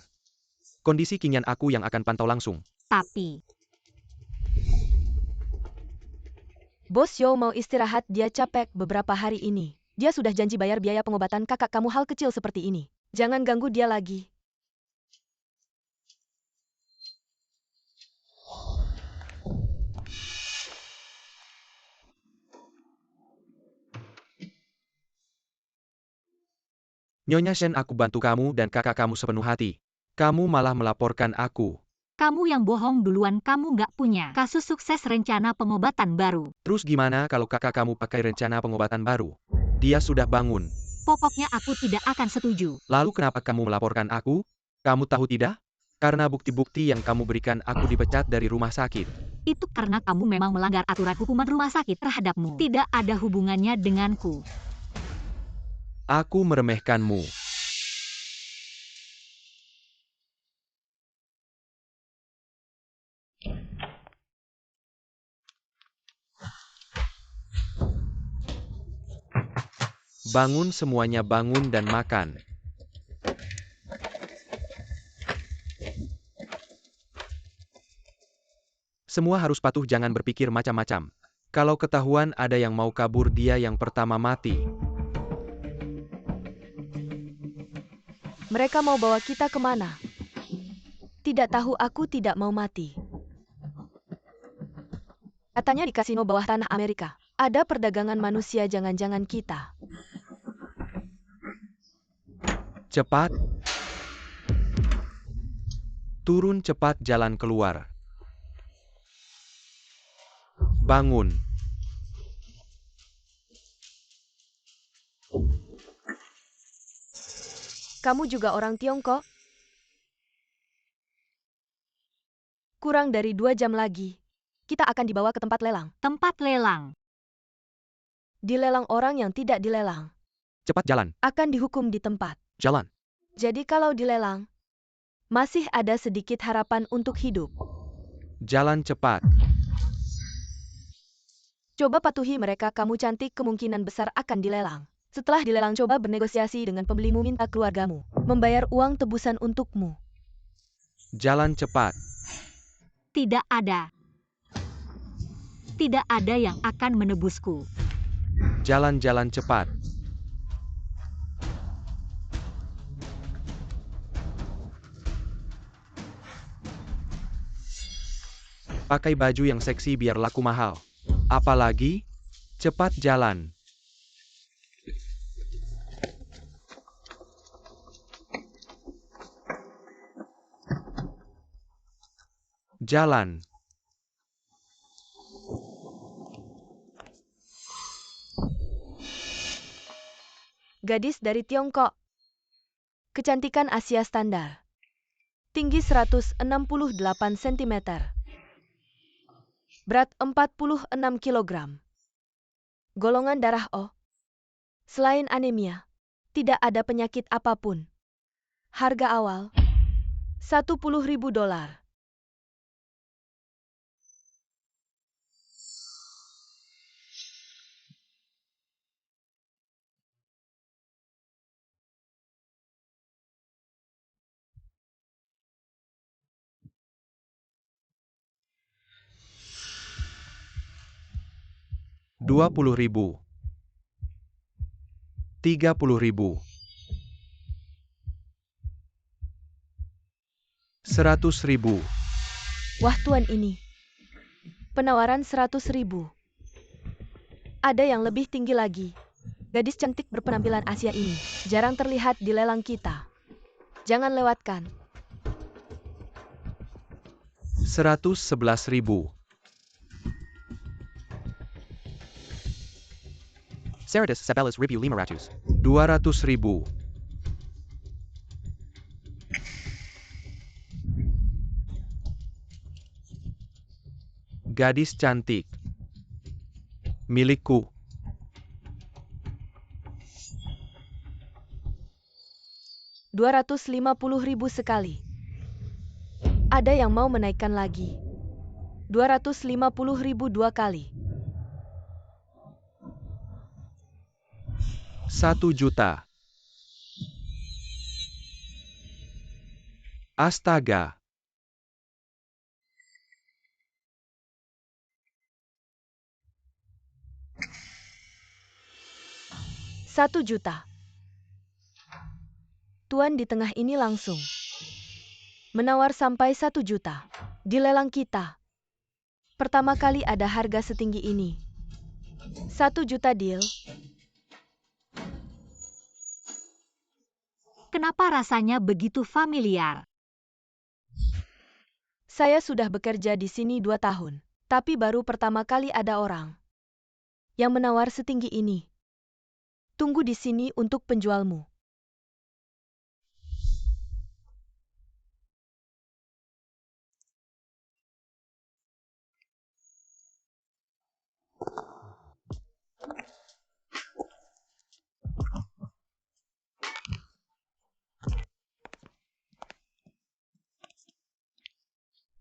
kondisi King Yan aku yang akan pantau langsung. Tapi, Bos Yo mau istirahat, dia capek beberapa hari ini. Dia sudah janji bayar biaya pengobatan kakak kamu, hal kecil seperti ini. Jangan ganggu dia lagi. Nyonya Shen, aku bantu kamu dan kakak kamu sepenuh hati. Kamu malah melaporkan aku. kamu yang bohong duluan, kamu nggak punya kasus sukses rencana pengobatan baru. Terus gimana kalau kakak kamu pakai rencana pengobatan baru? Dia sudah bangun. Pokoknya aku tidak akan setuju. Lalu kenapa kamu melaporkan aku? Kamu tahu tidak? Karena bukti-bukti yang kamu berikan aku dipecat dari rumah sakit. Itu karena kamu memang melanggar aturan hukuman rumah sakit terhadapmu. Tidak ada hubungannya denganku. Aku meremehkanmu. Bangun semuanya, bangun dan makan. Semua harus patuh, jangan berpikir macam-macam. Kalau ketahuan ada yang mau kabur, dia yang pertama mati. Mereka mau bawa kita kemana? Tidak tahu, aku tidak mau mati. Katanya di kasino bawah tanah Amerika. Ada perdagangan manusia, jangan-jangan kita. Cepat. Turun cepat, jalan keluar. Bangun. Kamu juga orang Tiongkok? Kurang dari 2 jam lagi, kita akan dibawa ke tempat lelang. Tempat lelang. Dilelang orang yang tidak dilelang. Cepat jalan. Akan dihukum di tempat. Jalan. Jadi kalau dilelang, masih ada sedikit harapan untuk hidup. Jalan cepat. Coba patuhi mereka, kamu cantik, kemungkinan besar akan dilelang. Setelah dilelang, coba bernegosiasi dengan pembelimu, minta keluargamu membayar uang tebusan untukmu. Jalan cepat. Tidak ada. Tidak ada yang akan menebusku. Jalan-jalan cepat. Pakai baju yang seksi biar laku mahal. Apalagi, cepat jalan. Jalan. Gadis dari Tiongkok. Kecantikan Asia standar. Tinggi 168 cm. Berat 46 kg. Golongan darah O. Selain anemia, tidak ada penyakit apapun. Harga awal $10.000. $20.000. $30.000. $100.000. Wah tuan ini. Penawaran 100.000. Ada yang lebih tinggi lagi. Gadis cantik berpenampilan Asia ini jarang terlihat di lelang kita. Jangan lewatkan. 111.000. Cerdas Sabelas Review 500. 200.000. Gadis cantik. Milikku. 250.000 sekali. Ada yang mau menaikkan lagi. 250.000 dua kali. 1 juta. Astaga. Rp1 juta. Tuan di tengah ini langsung menawar sampai 1 juta. Di lelang kita. Pertama kali ada harga setinggi ini. 1 juta deal. Kenapa rasanya begitu familiar? Saya sudah bekerja di sini 2 tahun. Tapi baru pertama kali ada orang yang menawar setinggi ini. Tunggu di sini untuk penjualmu.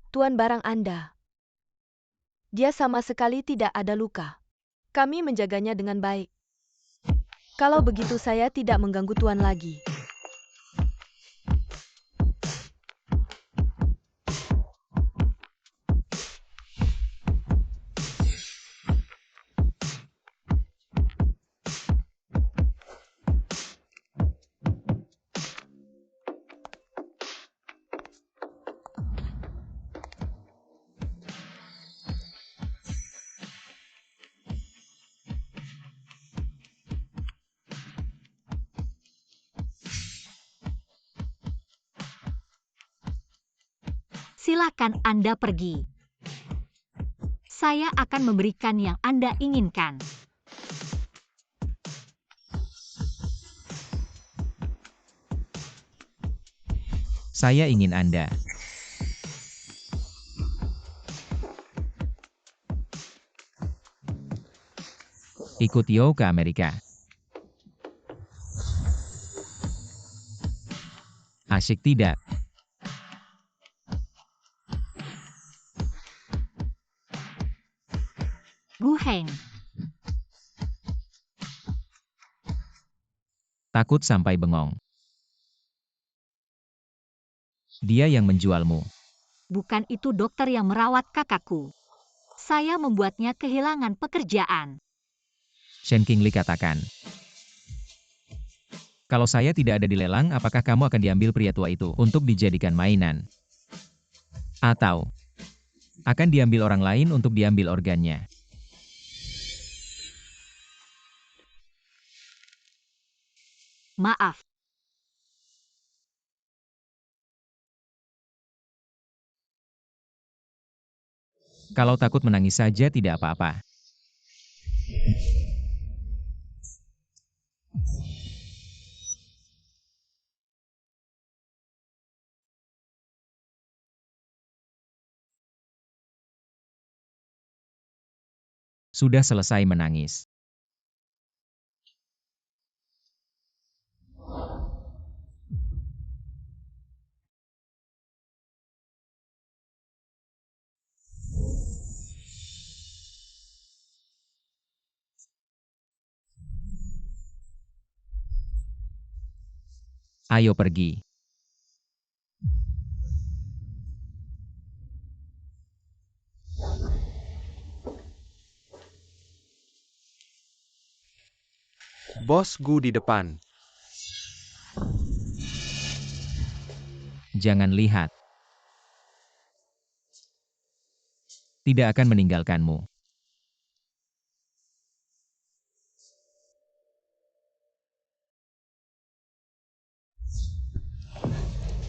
Tuan barang Anda. Dia sama sekali tidak ada luka. Kami menjaganya dengan baik. Kalau begitu saya tidak mengganggu Tuan lagi. Silakan Anda pergi. Saya akan memberikan yang Anda inginkan. Saya ingin Anda. Ikut Yo ke Amerika. Asyik tidak? Gu Heng. Takut sampai bengong. Dia yang menjualmu. Bukan itu dokter yang merawat kakakku. Saya membuatnya kehilangan pekerjaan. Shen Qingli katakan. Kalau saya tidak ada di lelang, apakah kamu akan diambil pria tua itu untuk dijadikan mainan? Atau akan diambil orang lain untuk diambil organnya? Maaf. Kalau takut menangis saja tidak apa-apa. Sudah selesai menangis. Ayo pergi. Bos Gu di depan. Jangan lihat. Tidak akan meninggalkanmu.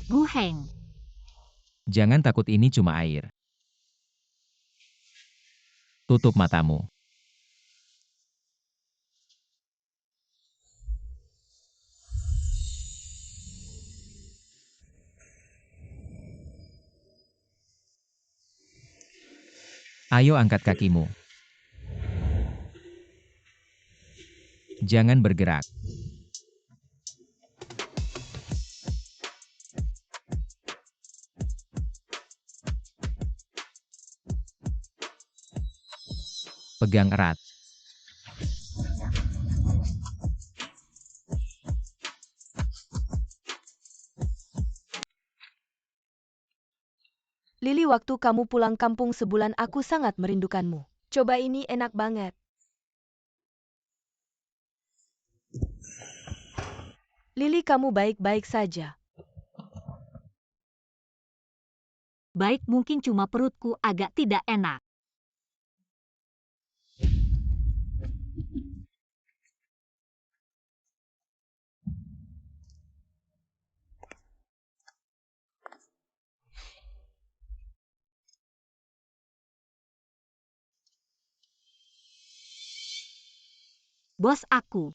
Gu Heng. Jangan takut, ini cuma air. Tutup matamu. Ayo angkat kakimu. Jangan bergerak. Pegang erat. Lily, waktu kamu pulang kampung sebulan aku sangat merindukanmu. Coba ini enak banget. Lily, kamu baik-baik saja. Baik, mungkin cuma perutku agak tidak enak. Bos aku.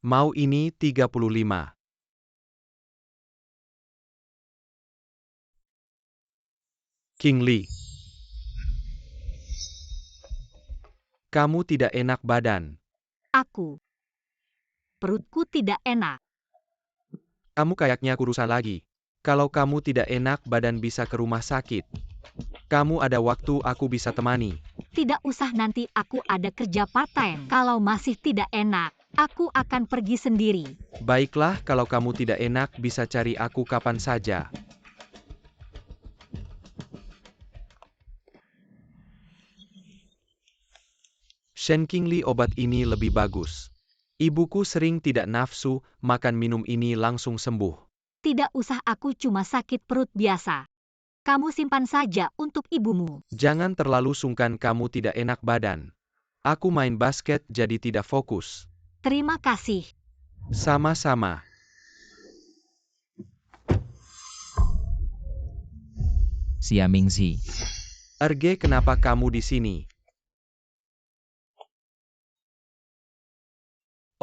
Mau ini 35. King Lee. Kamu tidak enak badan. Aku. Perutku tidak enak. Kamu kayaknya kurusan lagi. Kalau kamu tidak enak badan bisa ke rumah sakit. Kamu ada waktu aku bisa temani. Tidak usah, nanti aku ada kerja part-time. Kalau masih tidak enak, aku akan pergi sendiri. Baiklah, kalau kamu tidak enak bisa cari aku kapan saja. Shen King Lee, obat ini lebih bagus. Ibuku sering tidak nafsu, makan minum ini langsung sembuh. Tidak usah, aku cuma sakit perut biasa. Kamu simpan saja untuk ibumu. Jangan terlalu sungkan, kamu tidak enak badan. Aku main basket jadi tidak fokus. Terima kasih. Sama-sama. Xia Mingzi. Erge, kenapa kamu di sini?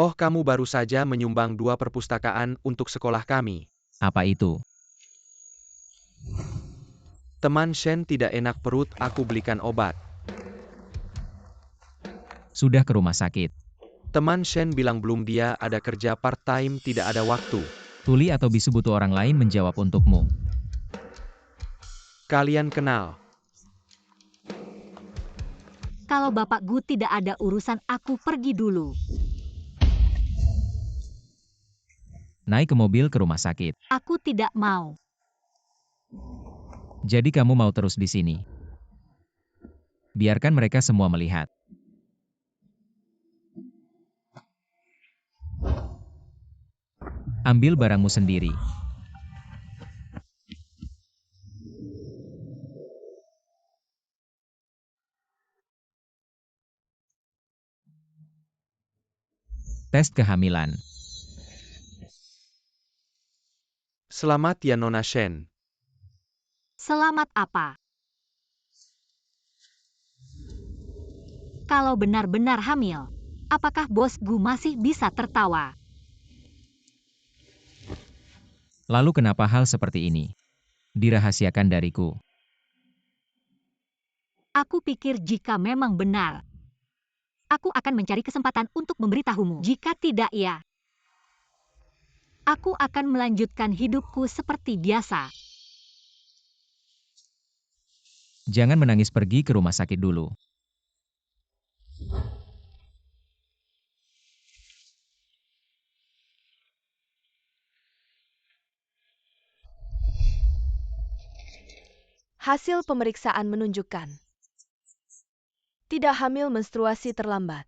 Oh, kamu baru saja menyumbang 2 perpustakaan untuk sekolah kami. Apa itu? Teman Shen tidak enak perut, aku belikan obat. Sudah ke rumah sakit. Teman Shen bilang belum, dia ada kerja part-time, tidak ada waktu. Tuli atau bisu butuh orang lain menjawab untukmu. Kalian kenal. Kalau Bapak Gu tidak ada urusan, aku pergi dulu. Naik ke mobil ke rumah sakit. Aku tidak mau. Jadi kamu mau terus di sini? Biarkan mereka semua melihat. Ambil barangmu sendiri. Tes kehamilan. Selamat ya Nona Shen. Selamat apa? Kalau benar-benar hamil, apakah Bos Gu masih bisa tertawa? Lalu kenapa hal seperti ini dirahasiakan dariku? Aku pikir jika memang benar, aku akan mencari kesempatan untuk memberitahumu. Jika tidak, ya, aku akan melanjutkan hidupku seperti biasa. Jangan menangis, pergi ke rumah sakit dulu. Hasil pemeriksaan menunjukkan tidak hamil, menstruasi terlambat.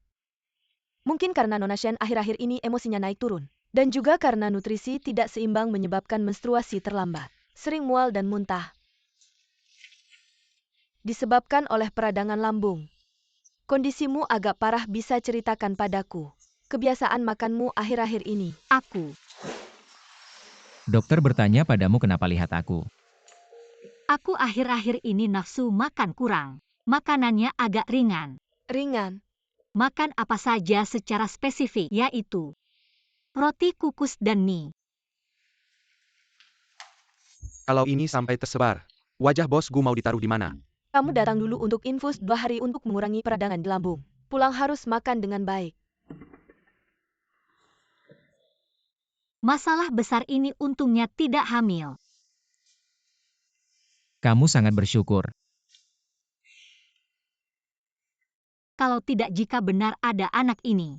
Mungkin karena Nona Shen akhir-akhir ini emosinya naik turun. Dan juga karena nutrisi tidak seimbang menyebabkan menstruasi terlambat. Sering mual dan muntah. Disebabkan oleh peradangan lambung. Kondisimu agak parah, bisa ceritakan padaku. Kebiasaan makanmu akhir-akhir ini. Dokter bertanya padamu kenapa lihat aku. Aku akhir-akhir ini nafsu makan kurang. Makanannya agak ringan. Ringan. Makan apa saja secara spesifik, yaitu roti kukus dan mie. Kalau ini sampai tersebar, wajah bos Gu mau ditaruh di mana? Kamu datang dulu untuk infus 2 hari untuk mengurangi peradangan di lambung. Pulang harus makan dengan baik. Masalah besar ini untungnya tidak hamil. Kamu sangat bersyukur. Kalau tidak, jika benar ada anak ini,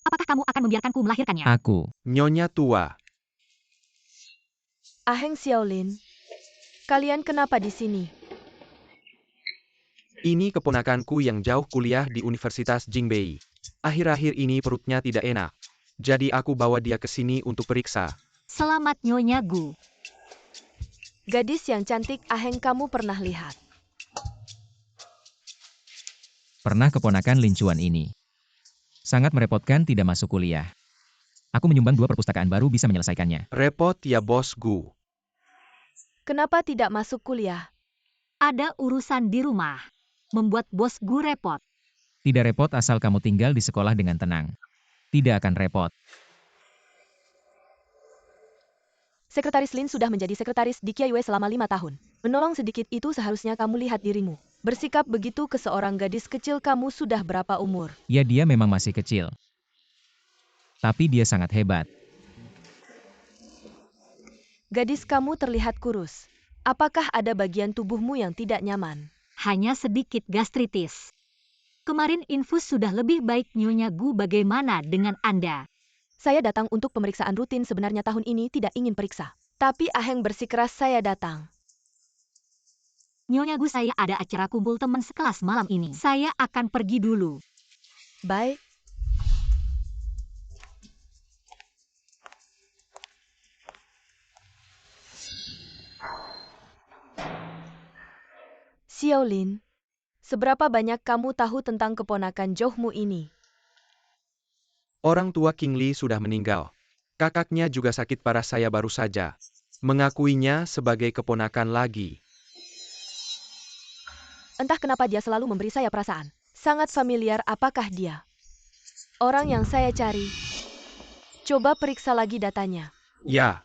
apakah kamu akan membiarkanku melahirkannya? Aku. Nyonya tua. Aheng Xiaolin, kalian kenapa di sini? Ini keponakanku yang jauh kuliah di Universitas Jingbei. Akhir-akhir ini perutnya tidak enak. Jadi aku bawa dia ke sini untuk periksa. Selamat Nyonya Gu. Gadis yang cantik Aheng kamu pernah lihat. Pernah keponakan Lin Chuan ini. Sangat merepotkan tidak masuk kuliah. Aku menyumbang 2 perpustakaan baru bisa menyelesaikannya. Repot ya bos Gu. Kenapa tidak masuk kuliah? Ada urusan di rumah. Membuat bos Gu repot. Tidak repot asal kamu tinggal di sekolah dengan tenang. Tidak akan repot. Sekretaris Lin sudah menjadi sekretaris di Kiaiwe selama 5 tahun. Menolong sedikit itu seharusnya kamu lihat dirimu. Bersikap begitu ke seorang gadis kecil, kamu sudah berapa umur? Ya, dia memang masih kecil. Tapi dia sangat hebat. Gadis kamu terlihat kurus. Apakah ada bagian tubuhmu yang tidak nyaman? Hanya sedikit gastritis. Kemarin infus sudah lebih baik. Nyonya Gu, bagaimana dengan Anda? Saya datang untuk pemeriksaan rutin, sebenarnya tahun ini tidak ingin periksa. Tapi Aheng bersikeras saya datang. Nyonya Gu, saya ada acara kumpul teman sekelas malam ini. Saya akan pergi dulu. Baik. Xiaolin, seberapa banyak kamu tahu tentang keponakan Johmu ini? Orang tua King Li sudah meninggal. Kakaknya juga sakit parah, saya baru saja mengakuinya sebagai keponakan lagi. Entah kenapa dia selalu memberi saya perasaan. Sangat familiar, apakah dia orang yang saya cari? Coba periksa lagi datanya. Ya,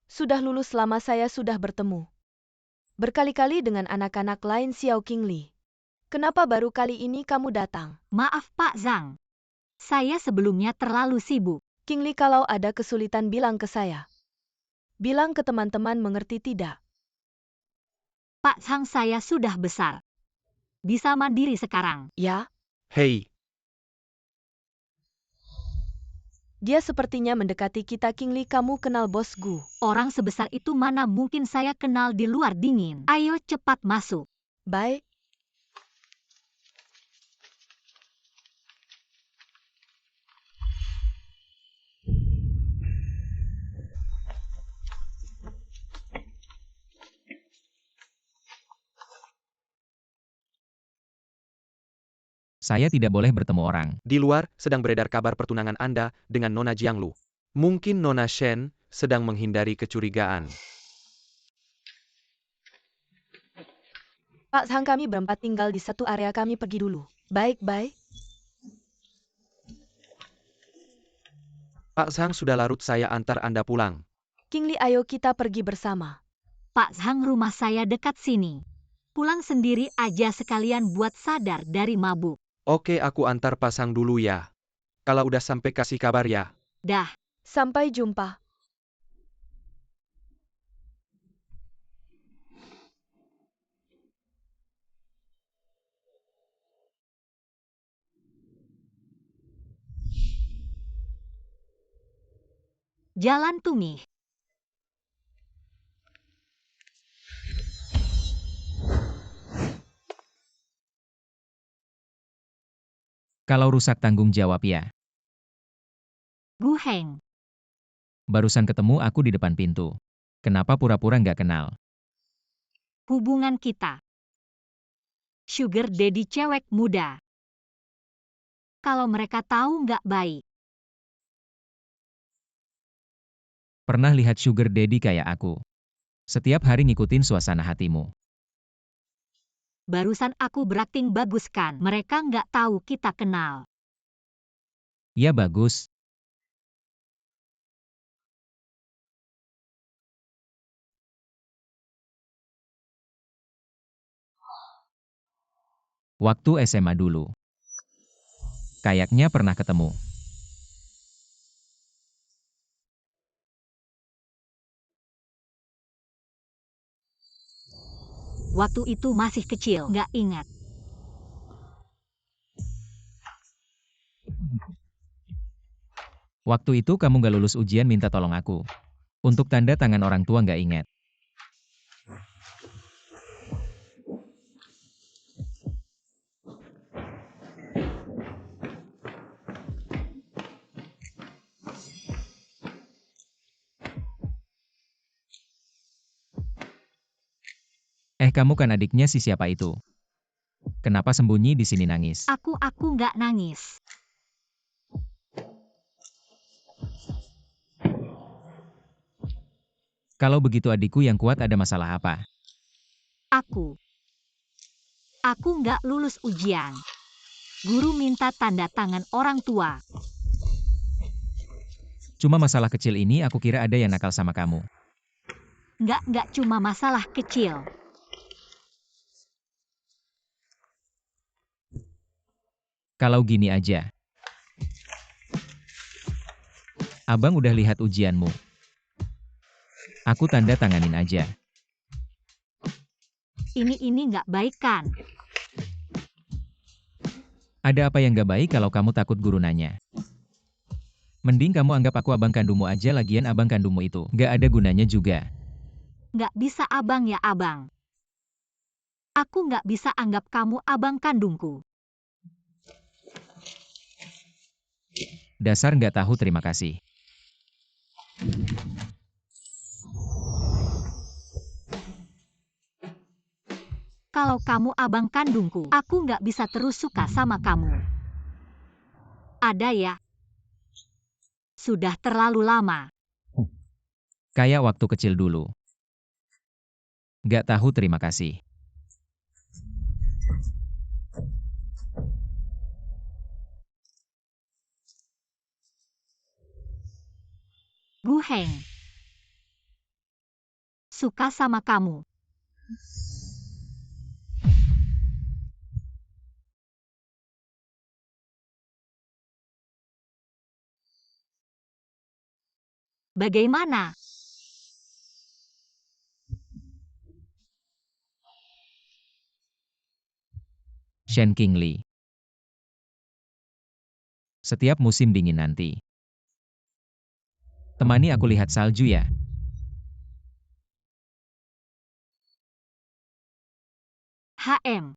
Sudah lulus lama, saya sudah bertemu berkali-kali dengan anak-anak lain Xiao King Li. Kenapa baru kali ini kamu datang? Maaf Pak Zhang. Saya sebelumnya terlalu sibuk. King Li, kalau ada kesulitan bilang ke saya. Bilang ke teman-teman, mengerti tidak? Pak Zhang, saya sudah besar. Bisa mandiri sekarang. Ya, hei, dia sepertinya mendekati kita. King Li, kamu kenal bos Gu? Orang sebesar itu mana mungkin saya kenal di luar dingin. Ayo cepat masuk. Baik. Saya tidak boleh bertemu orang. di luar sedang beredar kabar pertunangan Anda dengan Nona Jianglu. Mungkin Nona Shen sedang menghindari kecurigaan. Pak Zhang, kami berempat tinggal di satu area, kami pergi dulu. Baik-baik. Pak Zhang, sudah larut, saya antar Anda pulang. King Li, ayo kita pergi bersama. Pak Zhang, rumah saya dekat sini. Pulang sendiri aja sekalian buat sadar dari mabuk. Oke, aku antar pasang dulu ya. Kalau udah sampai kasih kabar ya. Dah. Sampai jumpa. Jalan Tumih. Kalau rusak tanggung jawab ya. Gu Heng. Barusan ketemu aku di depan pintu. Kenapa pura-pura nggak kenal? Hubungan kita Sugar daddy cewek muda. Kalau mereka tahu nggak baik. Pernah lihat sugar daddy kayak aku? Setiap hari ngikutin suasana hatimu. Barusan aku berakting bagus kan? Mereka nggak tahu kita kenal. Ya bagus. Waktu SMA dulu. Kayaknya pernah ketemu. Waktu itu masih kecil, nggak ingat. Waktu itu kamu gak lulus ujian minta tolong aku. Untuk tanda tangan orang tua gak ingat. Kamu kan adiknya si siapa itu? Kenapa sembunyi di sini nangis? Aku nggak nangis. Kalau begitu adikku yang kuat ada masalah apa? Aku nggak lulus ujian. Guru minta tanda tangan orang tua. Cuma masalah kecil ini aku kira ada yang nakal sama kamu. Nggak cuma masalah kecil. Kalau gini aja. Abang udah lihat ujianmu. Aku tanda tanganin aja. Ini nggak baik kan? Ada apa yang gak baik kalau kamu takut guru nanya? Mending kamu anggap aku abang kandungmu aja, lagian abang kandungmu itu gak ada gunanya juga. Nggak bisa abang ya abang. Aku nggak bisa anggap kamu abang kandungku. Dasar gak tahu terima kasih. Kalau kamu abang kandungku, aku nggak bisa terus suka sama kamu. Ada ya? Sudah terlalu lama. Kayak waktu kecil dulu. Gak tahu terima kasih. Gu Heng. Suka sama kamu. Bagaimana? Shen Qingli. Setiap musim dingin nanti. Temani aku lihat salju ya. HM.